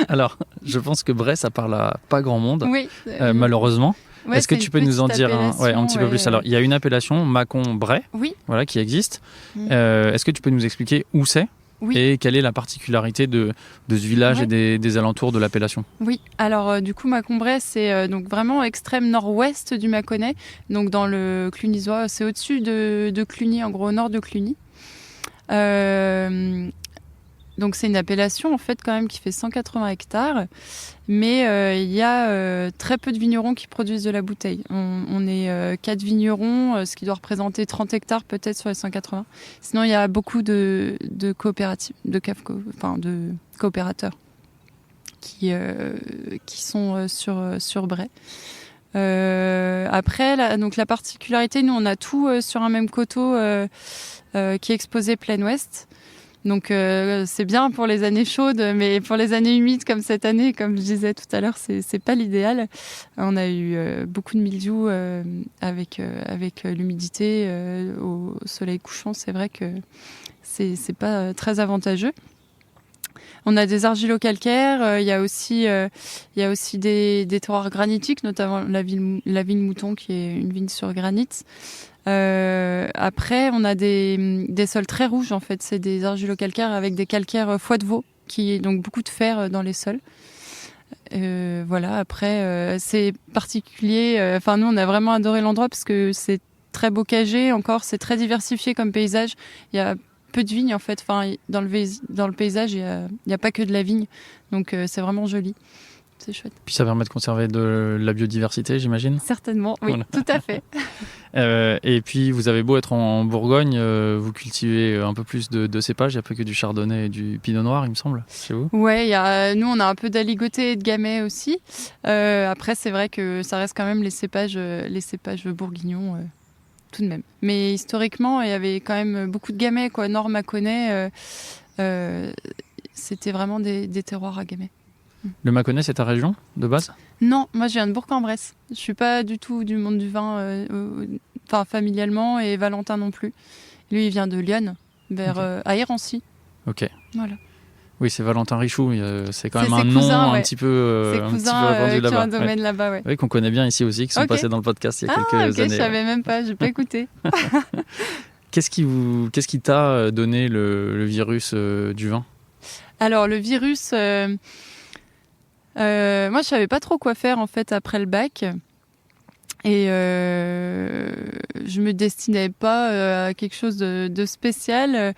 Alors je pense que Bray ça parle à pas grand monde. Oui. Malheureusement. Ouais, Est-ce que c'est tu une peux nous en petite dire un petit peu appellation, plus? Alors, il y a une appellation, Mâcon-Bray, Oui. voilà, qui existe. Mm. Est-ce que tu peux nous expliquer où c'est Oui. et quelle est la particularité de ce village Ouais. et des alentours de l'appellation? Oui, alors du coup Mâcon-Bray c'est donc vraiment extrême nord-ouest du Mâconnais, donc dans le Clunisois, c'est au-dessus de Cluny, en gros au nord de Cluny. Donc c'est une appellation en fait quand même qui fait 180 hectares, mais il y a très peu de vignerons qui produisent de la bouteille. On est 4 vignerons, ce qui doit représenter 30 hectares peut-être sur les 180. Sinon il y a beaucoup de coopératives, de coopérateurs qui sont sur Bray. Après, donc la particularité, nous on a tout sur un même coteau qui est exposé plein ouest. Donc c'est bien pour les années chaudes, mais pour les années humides comme cette année, comme je disais tout à l'heure, c'est pas l'idéal. On a eu beaucoup de mildiou avec l'humidité au soleil couchant. C'est vrai que c'est pas très avantageux. On a des argilo-calcaires, il y a aussi des terroirs granitiques, notamment la vigne Mouton qui est une vigne sur granit. Après, on a des sols très rouges en fait, c'est des argilo-calcaires avec des calcaires foie de veau, qui est donc beaucoup de fer dans les sols. Voilà. Après, c'est particulier. Enfin, nous, on a vraiment adoré l'endroit parce que c'est très bocagé. Encore, c'est très diversifié comme paysage. Il y a peu de vignes en fait. Enfin, dans le paysage, il y a pas que de la vigne, donc c'est vraiment joli. C'est chouette. Puis ça permet de conserver de la biodiversité, j'imagine. Certainement, oui, Voilà. tout à fait. Et puis vous avez beau être en Bourgogne, vous cultivez un peu plus de cépages. Il n'y a pas que du chardonnay et du pinot noir, il me semble, chez vous. Ouais, nous on a un peu d'aligoté et de gamay aussi. Après, c'est vrai que ça reste quand même les cépages bourguignons. Tout de même. Mais historiquement, il y avait quand même beaucoup de gamay, quoi. Nord Mâconnais, c'était vraiment des terroirs à gamay. Le Mâconnais, c'est ta région de base? Non, moi je viens de Bourg-en-Bresse. Je suis pas du tout du monde du vin, familialement, et Valentin non plus. Lui, il vient de Lyon, vers à Hérancy. Ok. Voilà. Oui, c'est Valentin Richoux. C'est quand C'est même un ses nom cousins, un ouais. petit peu, Ses un petit peu cousins répandu qui ont là-bas. un domaine là-bas, ouais. Oui, qu'on connaît bien ici aussi, qui sont Ok. passés dans le podcast il y a Ah, quelques ok, années. je savais même pas, j'ai pas écouté. Qu'est-ce qui t'a donné le virus du vin? Alors, le virus, moi, je savais pas trop quoi faire, en fait, après le bac. Et je me destinais pas à quelque chose de spécial.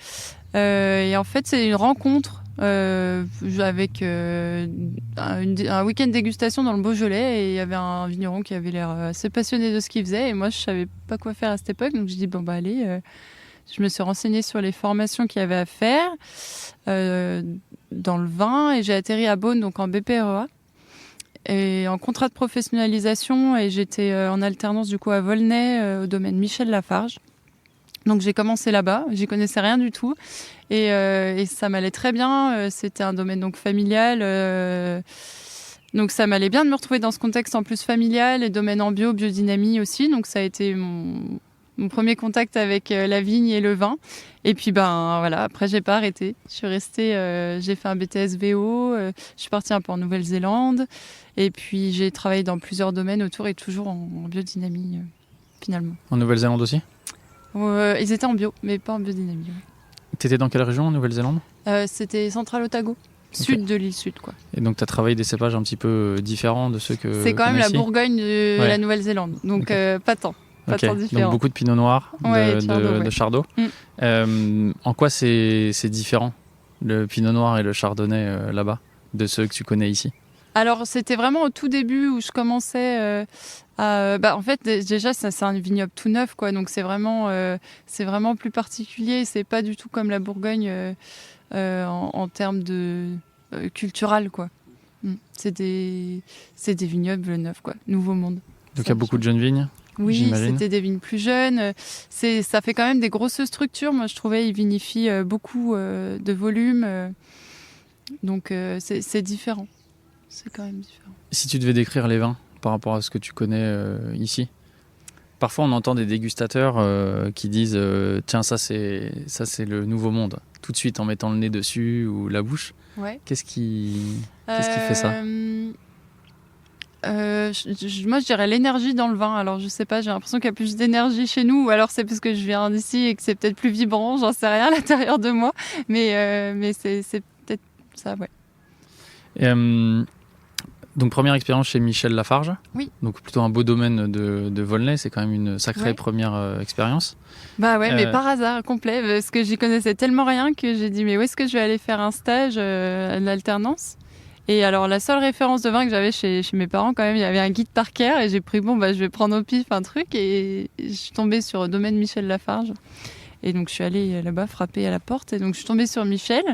Et en fait, c'est une rencontre avec un week-end dégustation dans le Beaujolais. Et il y avait un vigneron qui avait l'air assez passionné de ce qu'il faisait. Et moi, je savais pas quoi faire à cette époque. Donc, je dis, bon, bah, allez. Je me suis renseignée sur les formations qu'il y avait à faire dans le vin. Et j'ai atterri à Beaune, donc en BPREA. Et en contrat de professionnalisation, et j'étais en alternance du coup à Volnay au domaine Michel Lafarge. Donc j'ai commencé là-bas, j'y connaissais rien du tout et ça m'allait très bien. C'était un domaine donc familial, donc ça m'allait bien de me retrouver dans ce contexte en plus familial et domaine en biodynamie aussi. Donc ça a été mon premier contact avec la vigne et le vin. Et puis voilà, après j'ai pas arrêté. Je suis restée, j'ai fait un BTS VO, je suis partie un peu en Nouvelle-Zélande, et puis j'ai travaillé dans plusieurs domaines autour et toujours en biodynamie finalement. En Nouvelle-Zélande aussi? Ils étaient en bio, mais pas en biodynamie. Ouais. T'étais dans quelle région en Nouvelle-Zélande? C'était Central Otago, sud de l'île Sud, quoi. Et donc tu as travaillé des cépages un petit peu différents de ceux que C'est quand même la ici? Bourgogne de Ouais. la Nouvelle-Zélande, donc pas tant. Pas Ok. tant différent. Donc beaucoup de pinot noir, Ouais, de chardot. En quoi c'est différent, le pinot noir et le chardonnay là-bas, de ceux que tu connais ici? Alors, c'était vraiment au tout début où je commençais en fait, déjà, c'est un vignoble tout neuf, quoi. Donc, c'est vraiment plus particulier. C'est pas du tout comme la Bourgogne en termes de cultural, quoi. C'est des vignobles neufs, quoi. Nouveau monde. Donc il y a beaucoup de jeunes vignes? Oui, j'imagine. c'était des vignes plus jeunes. Ça fait quand même des grosses structures. Moi, je trouvais ils vinifient beaucoup de volume. Donc, c'est différent. C'est quand même différent. Si tu devais décrire les vins par rapport à ce que tu connais ici, parfois on entend des dégustateurs qui disent tiens, ça c'est le nouveau monde, tout de suite en mettant le nez dessus ou la bouche. Ouais. Qu'est-ce qui fait ça? Moi, je dirais l'énergie dans le vin. Alors, je sais pas, j'ai l'impression qu'il y a plus d'énergie chez nous, ou alors c'est parce que je viens d'ici et que c'est peut-être plus vibrant, j'en sais rien à l'intérieur de moi. Mais c'est peut-être ça, ouais. Et, donc première expérience chez Michel Lafarge. Oui. Donc plutôt un beau domaine de Volnay, c'est quand même une sacrée première expérience. Bah ouais, mais par hasard complet, parce que j'y connaissais tellement rien que j'ai dit mais où est-ce que je vais aller faire un stage, l'alternance. Et alors la seule référence de vin que j'avais chez mes parents quand même, il y avait un guide Parker et j'ai pris je vais prendre au pif un truc et je suis tombée sur Domaine Michel Lafarge. Et donc je suis allée là-bas frapper à la porte et donc je suis tombée sur Michel.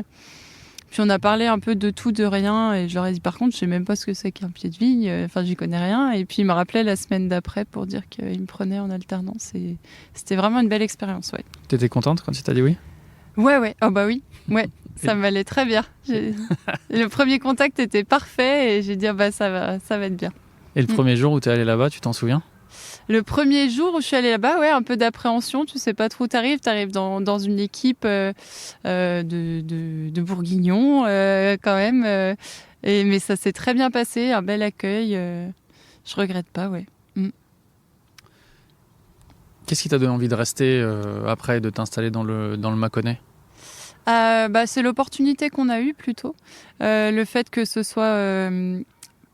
Puis on a parlé un peu de tout, de rien, et je leur ai dit par contre, je sais même pas ce que c'est qu'un pied de vigne, enfin j'y connais rien. Et puis il me rappelait la semaine d'après pour dire qu'il me prenait en alternance. Et c'était vraiment une belle expérience, ouais. T'étais contente quand il t'a dit oui? Ouais, oh bah oui, ouais, ça m'allait très bien. Le premier contact était parfait et j'ai dit ça va être bien. Et le premier jour où t'es allé là-bas, tu t'en souviens? Le premier jour où je suis allée là-bas, ouais, un peu d'appréhension. Tu sais pas trop où t'arrives dans une équipe de bourguignons quand même. Mais ça s'est très bien passé, un bel accueil. Je regrette pas, ouais. Qu'est-ce qui t'a donné envie de rester après, de t'installer dans le Mâconnais? C'est l'opportunité qu'on a eue plutôt. Le fait que ce soit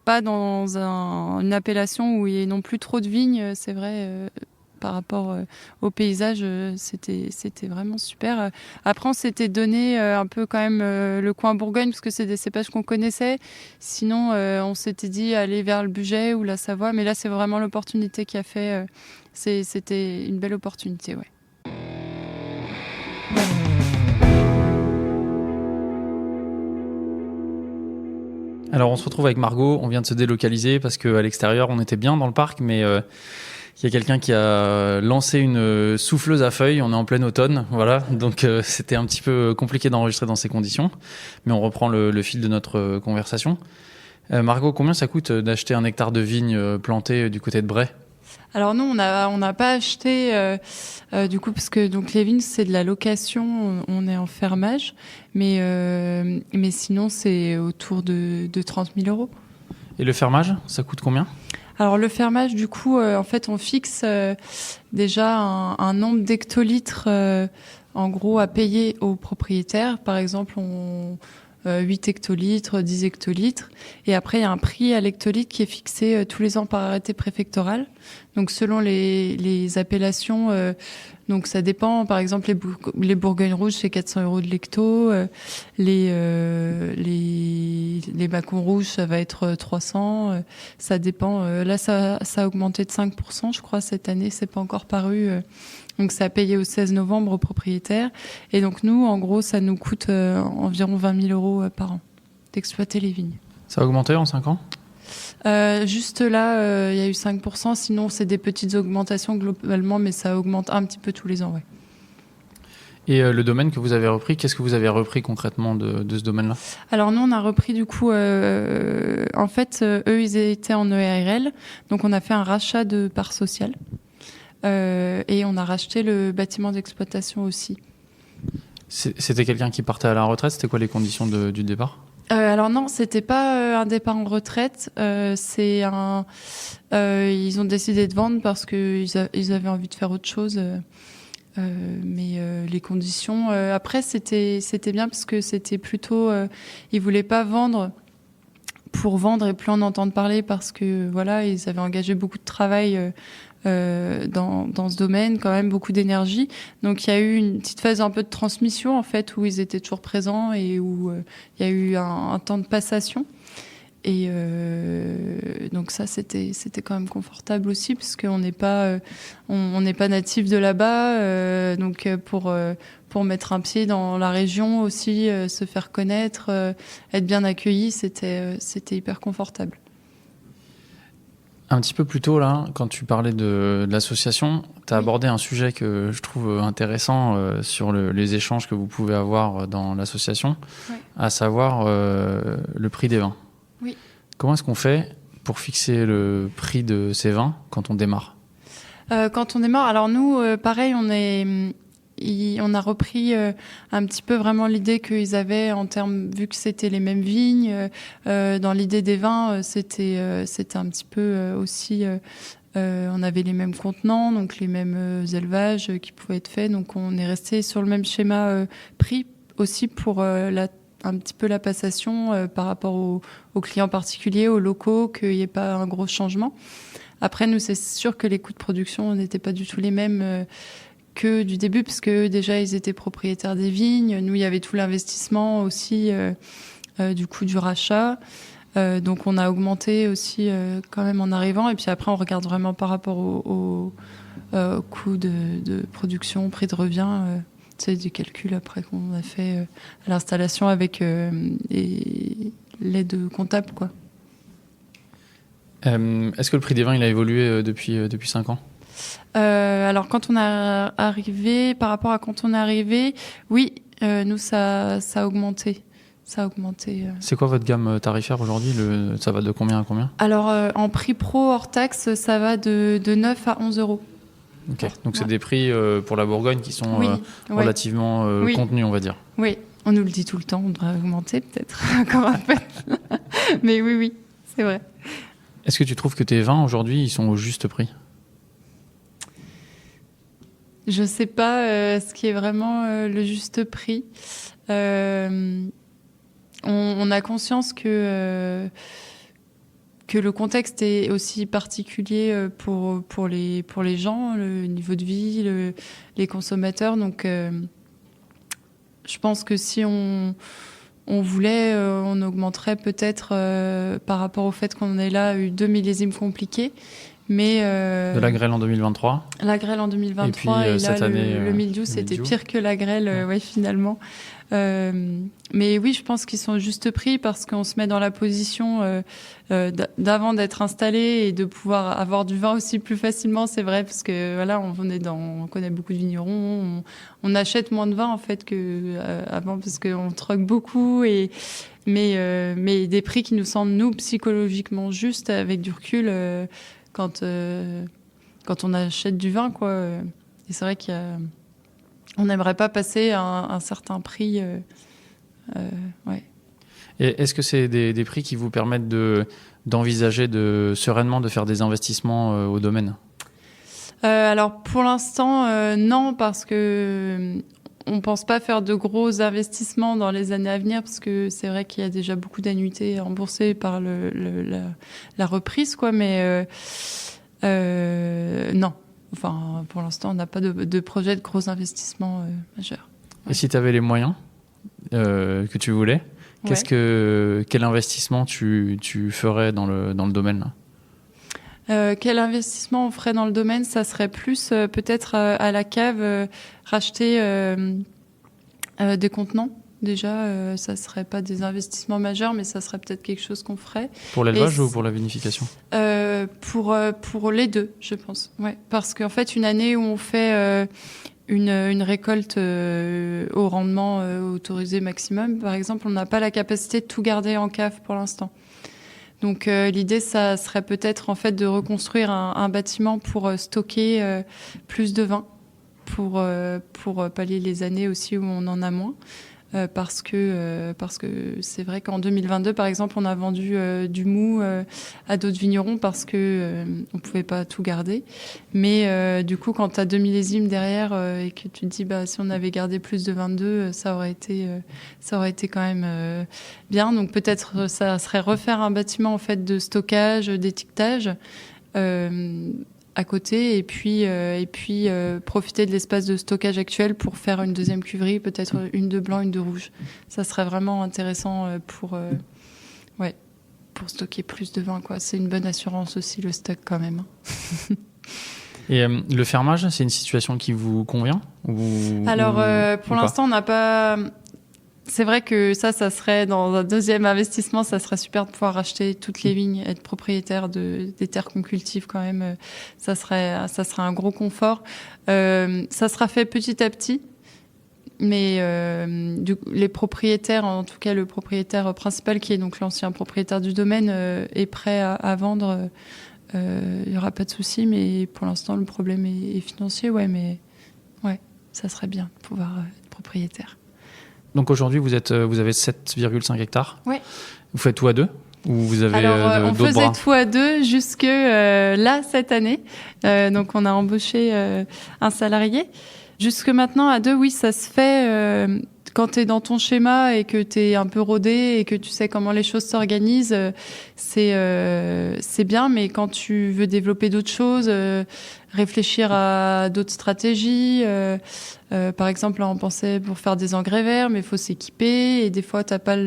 pas dans une appellation où il y ait non plus trop de vignes, c'est vrai, par rapport au paysage, c'était vraiment super. Après, on s'était donné un peu quand même le coin Bourgogne, parce que c'est des cépages qu'on connaissait. Sinon, on s'était dit aller vers le Bugey ou la Savoie, mais là, c'est vraiment l'opportunité qui a fait. C'était une belle opportunité, ouais. Alors on se retrouve avec Margot, on vient de se délocaliser parce qu'à l'extérieur on était bien dans le parc, mais il y a quelqu'un qui a lancé une souffleuse à feuilles, on est en plein automne, voilà, donc c'était un petit peu compliqué d'enregistrer dans ces conditions, mais on reprend le fil de notre conversation. Margot, combien ça coûte d'acheter un hectare de vigne planté du côté de Bray? Alors nous, on n'a pas acheté du coup parce que donc les vignes c'est de la location, on est en fermage, mais sinon c'est autour de 30 000 euros. Et le fermage, ça coûte combien? Alors le fermage, du coup, en fait, on fixe déjà un nombre d'hectolitres en gros à payer aux propriétaires. Par exemple, 8 hectolitres, 10 hectolitres. Et après, il y a un prix à l'hectolitre qui est fixé tous les ans par arrêté préfectoral. Donc, selon les appellations, donc ça dépend. Par exemple, les Bourgognes rouges, c'est 400 euros de l'hecto. Les Mâcons rouges, ça va être 300. Ça dépend. Là, ça a augmenté de 5%, je crois, cette année. C'est pas encore paru. Donc, ça a payé au 16 novembre aux propriétaires. Et donc, nous, en gros, ça nous coûte environ 20 000 euros par an d'exploiter les vignes. Ça a augmenté en 5 ans? Juste là, il y a eu 5%. Sinon, c'est des petites augmentations globalement, mais ça augmente un petit peu tous les ans, ouais. Et le domaine que vous avez repris, qu'est-ce que vous avez repris concrètement de ce domaine-là? Alors nous, on a repris du coup, en fait, eux, ils étaient en EARL, donc on a fait un rachat de parts sociales. Et on a racheté le bâtiment d'exploitation aussi. C'était quelqu'un qui partait à la retraite. C'était quoi les conditions du départ? Alors non, c'était pas un départ en retraite. Ils ont décidé de vendre parce qu'ils avaient envie de faire autre chose. Mais les conditions, après, c'était bien parce que c'était plutôt, ils voulaient pas vendre pour vendre et plus en entendre parler parce que voilà, ils avaient engagé beaucoup de travail dans ce domaine, quand même beaucoup d'énergie. Donc il y a eu une petite phase un peu de transmission en fait où ils étaient toujours présents et où il y a eu un temps de passation. Et donc ça c'était quand même confortable aussi parce qu'on n'est pas on n'est pas natif de là-bas, donc pour mettre un pied dans la région aussi, se faire connaître, être bien accueilli, c'était hyper confortable. Un petit peu plus tôt, là, quand tu parlais de l'association, tu as abordé un sujet que je trouve intéressant sur les échanges que vous pouvez avoir dans l'association, à savoir le prix des vins. Oui. Comment est-ce qu'on fait pour fixer le prix de ces vins quand on démarre? Quand on démarre, alors nous, pareil, on a repris un petit peu vraiment l'idée qu'ils avaient en termes, vu que c'était les mêmes vignes, dans l'idée des vins, c'était un petit peu aussi, on avait les mêmes contenants, donc les mêmes élevages qui pouvaient être faits, donc on est resté sur le même schéma prix aussi pour un petit peu la passation par rapport aux clients particuliers, aux locaux, qu'il n'y ait pas un gros changement. Après, nous, c'est sûr que les coûts de production n'étaient pas du tout les mêmes que du début, parce que déjà, ils étaient propriétaires des vignes. Nous, il y avait tout l'investissement aussi du coût du rachat. Donc, on a augmenté aussi quand même en arrivant. Et puis après, on regarde vraiment par rapport au coût de production, prix de revient. C'est des calculs après qu'on a fait à l'installation avec l'aide comptable, quoi. Est-ce que le prix des vins il a évolué depuis 5 ans? Alors quand on est arrivé, par rapport à quand on est arrivé, oui, nous ça a augmenté. Ça a augmenté. C'est quoi votre gamme tarifaire aujourd'hui? Ça va de combien à combien? Alors en prix pro hors taxe, ça va de 9 à 11 euros. Ok, donc c'est des prix pour la Bourgogne qui sont relativement contenus, on va dire. Oui, on nous le dit tout le temps, on devrait augmenter peut-être encore un peu. Mais oui, c'est vrai. Est-ce que tu trouves que tes vins aujourd'hui, ils sont au juste prix? Je sais pas ce qui est vraiment le juste prix. On a conscience que le contexte est aussi particulier pour les gens, le niveau de vie, les consommateurs. Donc, je pense que si on voulait, on augmenterait peut-être par rapport au fait qu'on ait là eu 2 millésimes compliqués. Mais de la grêle en 2023. La grêle en 2023 et, puis, et cette là année, le mildiou, c'était pire que la grêle, finalement. Mais oui, je pense qu'ils sont au juste prix parce qu'on se met dans la position d'avant d'être installé et de pouvoir avoir du vin aussi plus facilement, c'est vrai, parce que voilà, on connaît beaucoup de vignerons, on achète moins de vin en fait que avant parce qu'on troque beaucoup mais des prix qui nous semblent nous psychologiquement justes avec du recul quand on achète du vin, quoi. Et c'est vrai on n'aimerait pas passer un certain prix. Ouais. Et est-ce que c'est des prix qui vous permettent d'envisager sereinement de faire des investissements au domaine? Alors pour l'instant, non, parce que on pense pas faire de gros investissements dans les années à venir, parce que c'est vrai qu'il y a déjà beaucoup d'annuités remboursées par la reprise, quoi. Mais non. Enfin, pour l'instant, on n'a pas de projet de gros investissements majeurs. Ouais. Et si tu avais les moyens que tu voulais, quel investissement tu ferais dans le domaine là? Quel investissement on ferait dans le domaine? Ça serait plus peut-être à la cave racheter des contenants. Déjà, ça serait pas des investissements majeurs, mais ça serait peut-être quelque chose qu'on ferait. Pour l'élevage ou pour la vinification? Pour les deux, je pense. Ouais, parce qu'en fait, une année où on fait une récolte au rendement autorisé maximum, par exemple, on n'a pas la capacité de tout garder en cave pour l'instant. Donc l'idée, ça serait peut-être en fait de reconstruire un bâtiment pour stocker plus de vin, pour pallier les années aussi où on en a moins. Parce que c'est vrai qu'en 2022, par exemple, on a vendu du mou à d'autres vignerons parce que on pouvait pas tout garder. Mais du coup, quand tu as 2 millésimes derrière et que tu te dis si on avait gardé plus de 22, ça aurait été quand même bien. Donc peut-être ça serait refaire un bâtiment en fait de stockage, d'étiquetage. À côté et puis profiter de l'espace de stockage actuel pour faire une deuxième cuverie, peut-être une de blanc, une de rouge. Ça serait vraiment intéressant pour stocker plus de vin, quoi. C'est une bonne assurance aussi, le stock quand même. Et le fermage, c'est une situation qui vous convient Alors pour l'instant, on n'a pas. C'est vrai que ça serait dans un deuxième investissement, ça serait super de pouvoir acheter toutes les vignes, être propriétaire des terres qu'on cultive quand même. Ça serait un gros confort. Ça sera fait petit à petit, mais les propriétaires, en tout cas le propriétaire principal qui est donc l'ancien propriétaire du domaine, est prêt à vendre. Il y aura pas de souci, mais pour l'instant le problème est financier. Mais ça serait bien de pouvoir être propriétaire. Donc aujourd'hui, vous avez 7,5 hectares. Oui. Vous faites tout à deux ou vous avez on d'autres faisait bras? tout à deux jusque là cette année. Donc on a embauché un salarié. Jusque maintenant à deux, oui, ça se fait quand tu es dans ton schéma et que tu es un peu rodé et que tu sais comment les choses s'organisent. C'est bien, mais quand tu veux développer d'autres choses, réfléchir à d'autres stratégies. Par exemple, là, on pensait pour faire des engrais verts, mais il faut s'équiper et des fois, t'as pas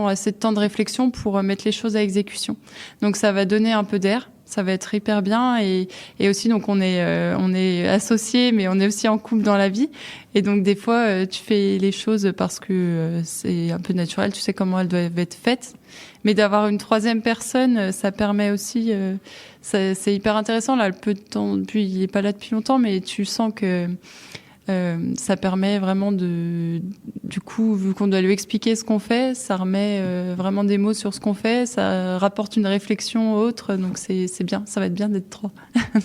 assez de temps de réflexion pour mettre les choses à exécution. Donc, ça va donner un peu d'air. Ça va être hyper bien et aussi donc on est associés, mais on est aussi en couple dans la vie. Et donc des fois, tu fais les choses parce que c'est un peu naturel. Tu sais comment elles doivent être faites. Mais d'avoir une troisième personne, ça permet aussi. C'est hyper intéressant là. Le peu de temps, puis il est pas là depuis longtemps, mais tu sens que ça permet vraiment du coup, vu qu'on doit lui expliquer ce qu'on fait, ça remet vraiment des mots sur ce qu'on fait, ça rapporte une réflexion autre, donc c'est bien, ça va être bien d'être trois. Et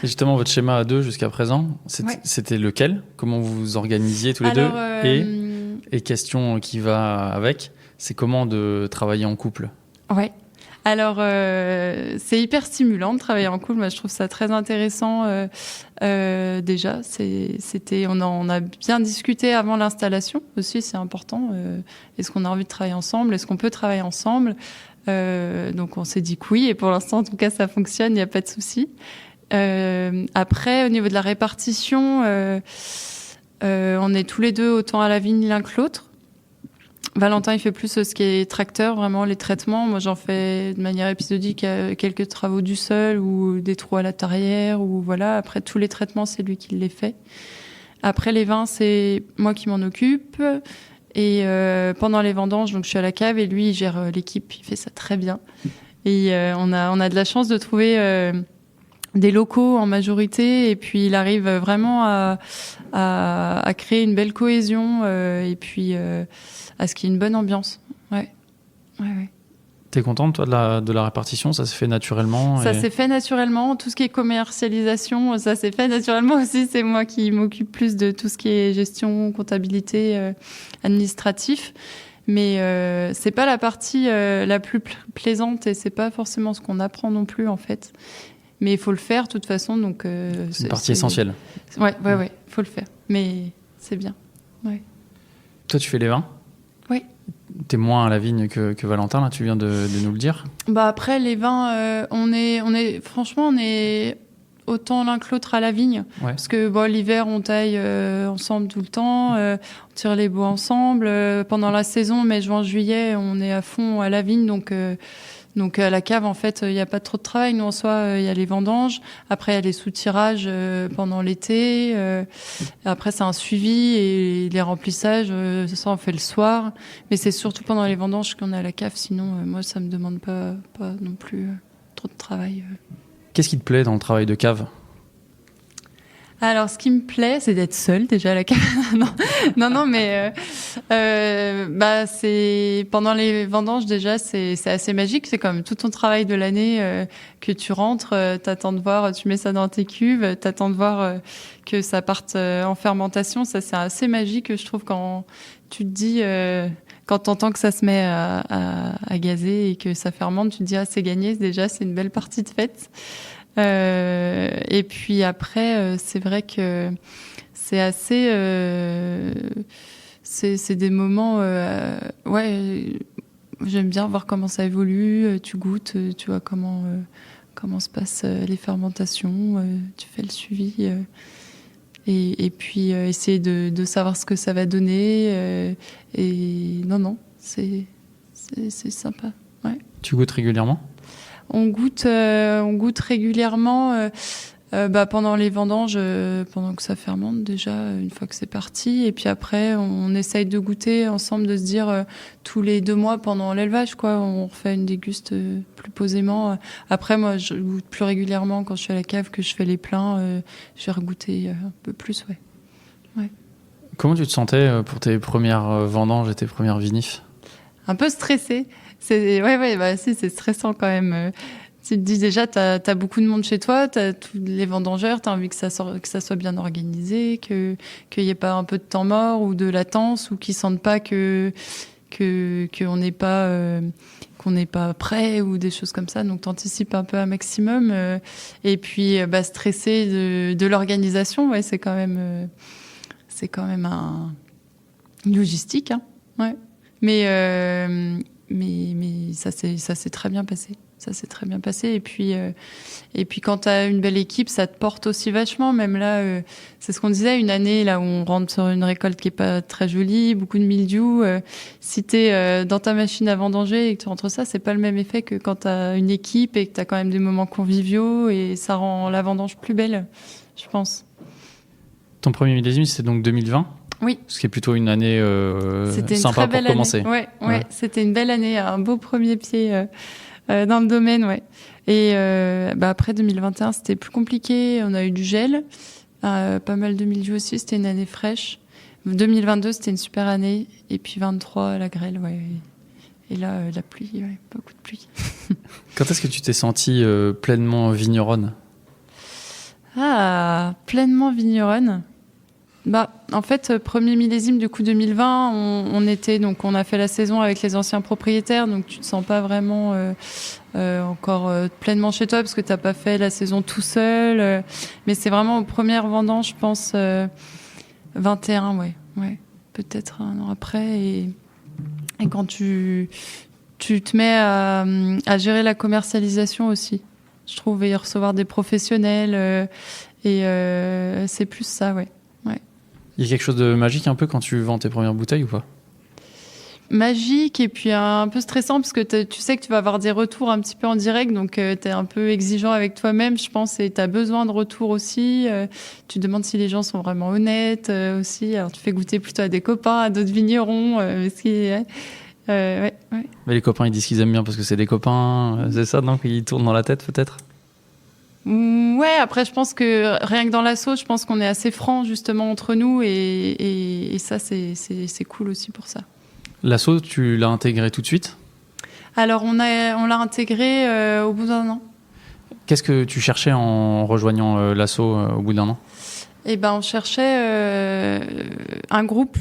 justement, votre schéma à deux jusqu'à présent, c'était lequel? Comment vous vous organisiez tous les deux? Et question qui va avec, c'est comment de travailler en couple? Ouais. Alors, c'est hyper stimulant de travailler en couple. Moi, je trouve ça très intéressant. Déjà, on a bien discuté avant l'installation aussi. C'est important. Est-ce qu'on a envie de travailler ensemble? Est-ce qu'on peut travailler ensemble? Donc, on s'est dit que oui. Et pour l'instant, en tout cas, ça fonctionne. Il n'y a pas de souci. Après, au niveau de la répartition, on est tous les deux autant à la vigne l'un que l'autre. Valentin, il fait plus ce qui est tracteur, vraiment les traitements. Moi, j'en fais de manière épisodique quelques travaux du sol ou des trous à la tarière ou voilà. Après, tous les traitements, c'est lui qui les fait. Après, les vins, c'est moi qui m'en occupe. Et pendant les vendanges, donc je suis à la cave et lui, il gère l'équipe. Il fait ça très bien. Et on a de la chance de trouver des locaux en majorité. Et puis, il arrive vraiment à créer une belle cohésion. Et puis à ce qu'il y ait une bonne ambiance. Ouais. T'es contente, toi, de la répartition? Ça se fait naturellement? Ça s'est fait naturellement. Tout ce qui est commercialisation, ça s'est fait naturellement aussi. C'est moi qui m'occupe plus de tout ce qui est gestion, comptabilité, administratif. Mais c'est pas la partie la plus plaisante et c'est pas forcément ce qu'on apprend non plus, en fait. Mais il faut le faire, de toute façon. Donc, c'est une partie essentielle. Ouais, faut le faire. Mais c'est bien. Ouais. Toi, tu fais les vins? Oui. T'es moins à la vigne que Valentin, là, tu viens de nous le dire. Après, les vins, on est autant l'un que l'autre à la vigne. Ouais. Parce que l'hiver, on taille ensemble tout le temps, on tire les bois ensemble. Pendant la saison, mai, juin, juillet, on est à fond à la vigne, donc à la cave, en fait, il n'y a pas trop de travail. Nous, en soi, il y a les vendanges. Après, il y a les sous-tirages pendant l'été. Après, c'est un suivi et les remplissages, ça, on fait le soir. Mais c'est surtout pendant les vendanges qu'on est à la cave. Sinon, moi, ça me demande pas non plus trop de travail. Qu'est-ce qui te plaît dans le travail de cave ? Alors, ce qui me plaît, c'est d'être seule déjà à la cave. non, mais C'est pendant les vendanges déjà, c'est assez magique. C'est comme tout ton travail de l'année que tu rentres, t'attends de voir, tu mets ça dans tes cuves, t'attends de voir que ça parte en fermentation. Ça, c'est assez magique, je trouve, quand tu te dis, quand t'entends que ça se met à gazer et que ça fermente, tu te dis c'est gagné. Déjà, c'est une belle partie de fête. Et puis après, c'est vrai que c'est assez, c'est des moments, j'aime bien voir comment ça évolue. Tu goûtes, tu vois comment se passent les fermentations. Tu fais le suivi. Et puis essayer de savoir ce que ça va donner. Et non, c'est sympa. Ouais. Tu goûtes régulièrement ? On goûte régulièrement pendant les vendanges, pendant que ça fermente déjà, une fois que c'est parti. Et puis après, on essaye de goûter ensemble, de se dire tous les 2 mois pendant l'élevage, quoi. On refait une déguste plus posément. Après, moi, je goûte plus régulièrement quand je suis à la cave, que je fais les pleins. Je vais regoûter un peu plus, ouais. Comment tu te sentais pour tes premières vendanges et tes premières vinifs ? Un peu stressée. C'est stressant quand même. Tu te dis déjà, t'as beaucoup de monde chez toi, t'as tous les vendangeurs, t'as envie que ça soit bien organisé, qu'il y ait pas un peu de temps mort ou de latence, ou qu'ils sentent pas qu'on n'est pas qu'on n'est pas prêt ou des choses comme ça. Donc t'anticipes un peu un maximum. Et puis stresser de l'organisation, ouais, c'est quand même une logistique, hein. Ouais. Mais ça s'est très bien passé. Ça s'est très bien passé. Et puis quand tu as une belle équipe, ça te porte aussi vachement. Même là, c'est ce qu'on disait, une année là où on rentre sur une récolte qui est pas très jolie, beaucoup de mildiou. Si tu es dans ta machine à vendanger et que tu rentres ça, c'est pas le même effet que quand tu as une équipe et que tu as quand même des moments conviviaux, et ça rend la vendange plus belle, je pense. Ton premier millésime, c'est donc 2020 ? Oui. Ce qui est plutôt une année sympa pour commencer. Ouais, c'était une belle année, un beau premier pied dans le domaine, ouais. Et après 2021, c'était plus compliqué. On a eu du gel, pas mal de mildiou aussi. C'était une année fraîche. 2022, c'était une super année. Et puis 23, la grêle, ouais. Et là, la pluie, ouais, beaucoup de pluie. Quand est-ce que tu t'es sentie pleinement vigneronne ? Pleinement vigneronne. En fait, premier millésime du coup 2020, on a fait la saison avec les anciens propriétaires, donc tu te sens pas vraiment encore pleinement chez toi parce que t'as pas fait la saison tout seul. Mais c'est vraiment aux premières vendanges, je pense, 21, ouais, peut-être un an après. Et quand tu te mets à gérer la commercialisation aussi, je trouve, et recevoir des professionnels, c'est plus ça, ouais. Il y a quelque chose de magique un peu quand tu vends tes premières bouteilles ou pas ? Magique et puis un peu stressant parce que tu sais que tu vas avoir des retours un petit peu en direct, donc tu es un peu exigeant avec toi-même, je pense, et tu as besoin de retours aussi. Tu demandes si les gens sont vraiment honnêtes aussi. Alors tu fais goûter plutôt à des copains, à d'autres vignerons. Ouais. Mais les copains, ils disent qu'ils aiment bien parce que c'est des copains, c'est ça, non, qui tournent dans la tête peut-être ? Ouais, après je pense que rien que dans l'asso, je pense qu'on est assez francs justement entre nous, et ça c'est cool aussi pour ça. L'asso, tu l'as intégré tout de suite ? Alors on l'a intégré au bout d'1 an. Qu'est-ce que tu cherchais en rejoignant l'asso au bout d'1 an ? On cherchait un groupe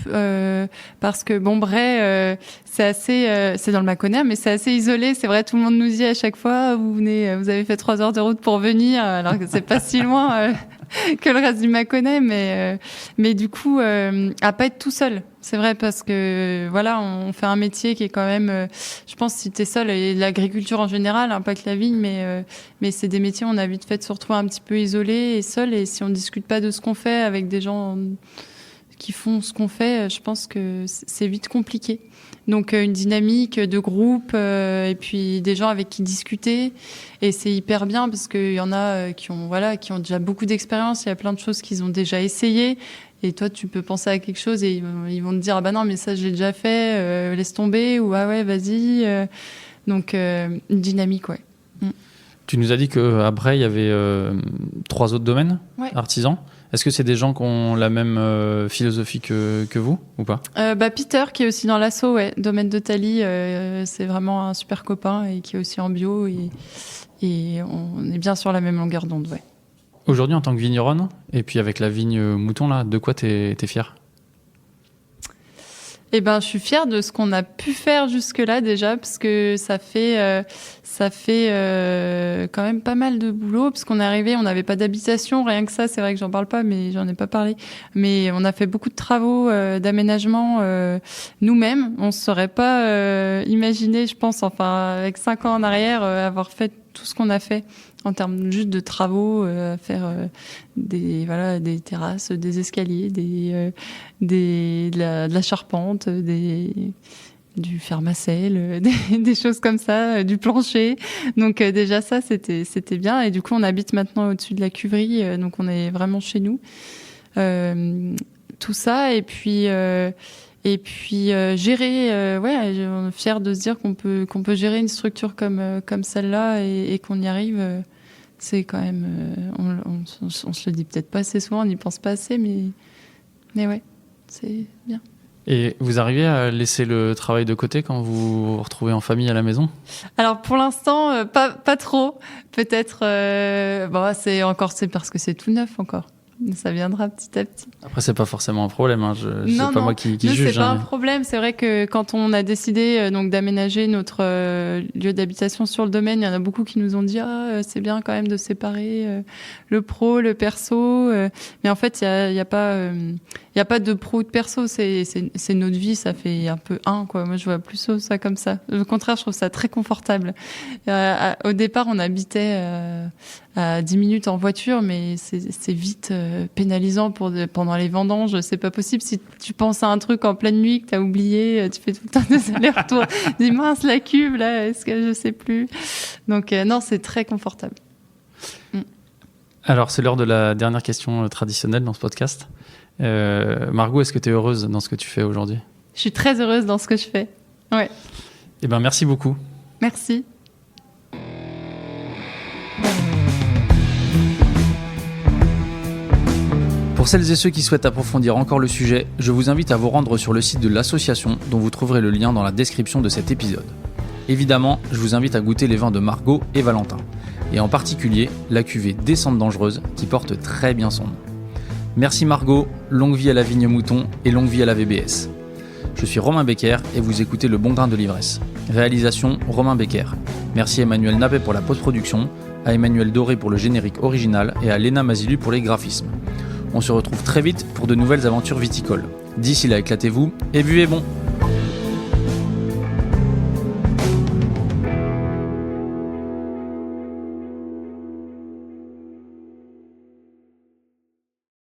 parce que Bombray, c'est dans le Mâconnais, mais c'est assez isolé. C'est vrai, tout le monde nous dit à chaque fois, vous avez fait 3 heures de route pour venir, alors que c'est pas si loin que le reste du Mâconnais, mais du coup, à pas être tout seul. C'est vrai, parce que voilà, on fait un métier qui est quand même, je pense, si t'es seul, et l'agriculture en général, hein, pas que la vigne, mais c'est des métiers où on a vite fait de se retrouver un petit peu isolé et seul, et si on discute pas de ce qu'on fait avec des gens qui font ce qu'on fait, je pense que c'est vite compliqué. Donc une dynamique de groupe, et puis des gens avec qui discuter, et c'est hyper bien parce qu'il y en a qui ont déjà beaucoup d'expérience, il y a plein de choses qu'ils ont déjà essayé. Et toi, tu peux penser à quelque chose et ils vont te dire, ah bah non, mais ça, je l'ai déjà fait, laisse tomber, ou ah ouais, vas-y. Donc, une dynamique, ouais. Tu nous as dit qu'à Bray, il y avait 3 autres domaines artisans. Est-ce que c'est des gens qui ont la même philosophie que vous ou pas? Peter, qui est aussi dans l'asso, ouais, domaine de Thalie, c'est vraiment un super copain et qui est aussi en bio et on est bien sur la même longueur d'onde, ouais. Aujourd'hui, en tant que vigneronne, et puis avec la vigne mouton, là, de quoi t'es fière? Eh ben, je suis fière de ce qu'on a pu faire jusque-là déjà, parce que ça fait quand même pas mal de boulot, parce qu'on est arrivé, on n'avait pas d'habitation, rien que ça, c'est vrai que j'en parle pas, mais j'en ai pas parlé. Mais on a fait beaucoup de travaux d'aménagement nous-mêmes. On se serait pas imaginé, je pense, enfin avec 5 ans en arrière, avoir fait tout ce qu'on a fait en termes juste de travaux, faire des terrasses, des escaliers, de la charpente, du fermacelle, des choses comme ça, du plancher. Donc déjà ça c'était bien et du coup on habite maintenant au-dessus de la cuverie, donc on est vraiment chez nous. Tout ça et puis gérer, on est fiers de se dire qu'on peut gérer une structure comme celle-là et qu'on y arrive. C'est quand même, on se le dit peut-être pas assez souvent, on n'y pense pas assez, mais ouais, c'est bien. Et vous arrivez à laisser le travail de côté quand vous vous retrouvez en famille à la maison? Alors pour l'instant, pas trop. Peut-être, c'est parce que c'est tout neuf encore. Ça viendra petit à petit. Après, c'est pas forcément un problème. Hein. C'est pas moi qui juge. C'est pas un problème. C'est vrai que quand on a décidé donc d'aménager notre lieu d'habitation sur le domaine, il y en a beaucoup qui nous ont dit c'est bien quand même de séparer le pro, le perso. Mais en fait, il y a pas de pro ou de perso. C'est notre vie. Ça fait un peu quoi. Moi, je vois plus ça comme ça. Au contraire, je trouve ça très confortable. Au départ, on habitait à 10 minutes en voiture, mais c'est vite pénalisant pendant les vendanges. C'est pas possible. Si tu penses à un truc en pleine nuit que t'as oublié, tu fais tout le temps des allers-retours. Dis mince, la cuve, là, est-ce que je sais plus? Donc, non, c'est très confortable. Alors, c'est l'heure de la dernière question traditionnelle dans ce podcast. Margot, est-ce que tu es heureuse dans ce que tu fais aujourd'hui? Je suis très heureuse dans ce que je fais. Ouais. Eh ben, merci beaucoup. Merci. Pour celles et ceux qui souhaitent approfondir encore le sujet, je vous invite à vous rendre sur le site de l'association dont vous trouverez le lien dans la description de cet épisode. Évidemment, je vous invite à goûter les vins de Margot et Valentin, et en particulier la cuvée Descente Dangereuse qui porte très bien son nom. Merci Margot, longue vie à la vigne mouton et longue vie à la VBS. Je suis Romain Becker et vous écoutez Le Bon Grain de l'Ivresse. Réalisation Romain Becker. Merci à Emmanuel Nappet pour la post-production, à Emmanuel Doré pour le générique original et à Léna Mazilu pour les graphismes. On se retrouve très vite pour de nouvelles aventures viticoles. D'ici là, éclatez-vous et buvez bon!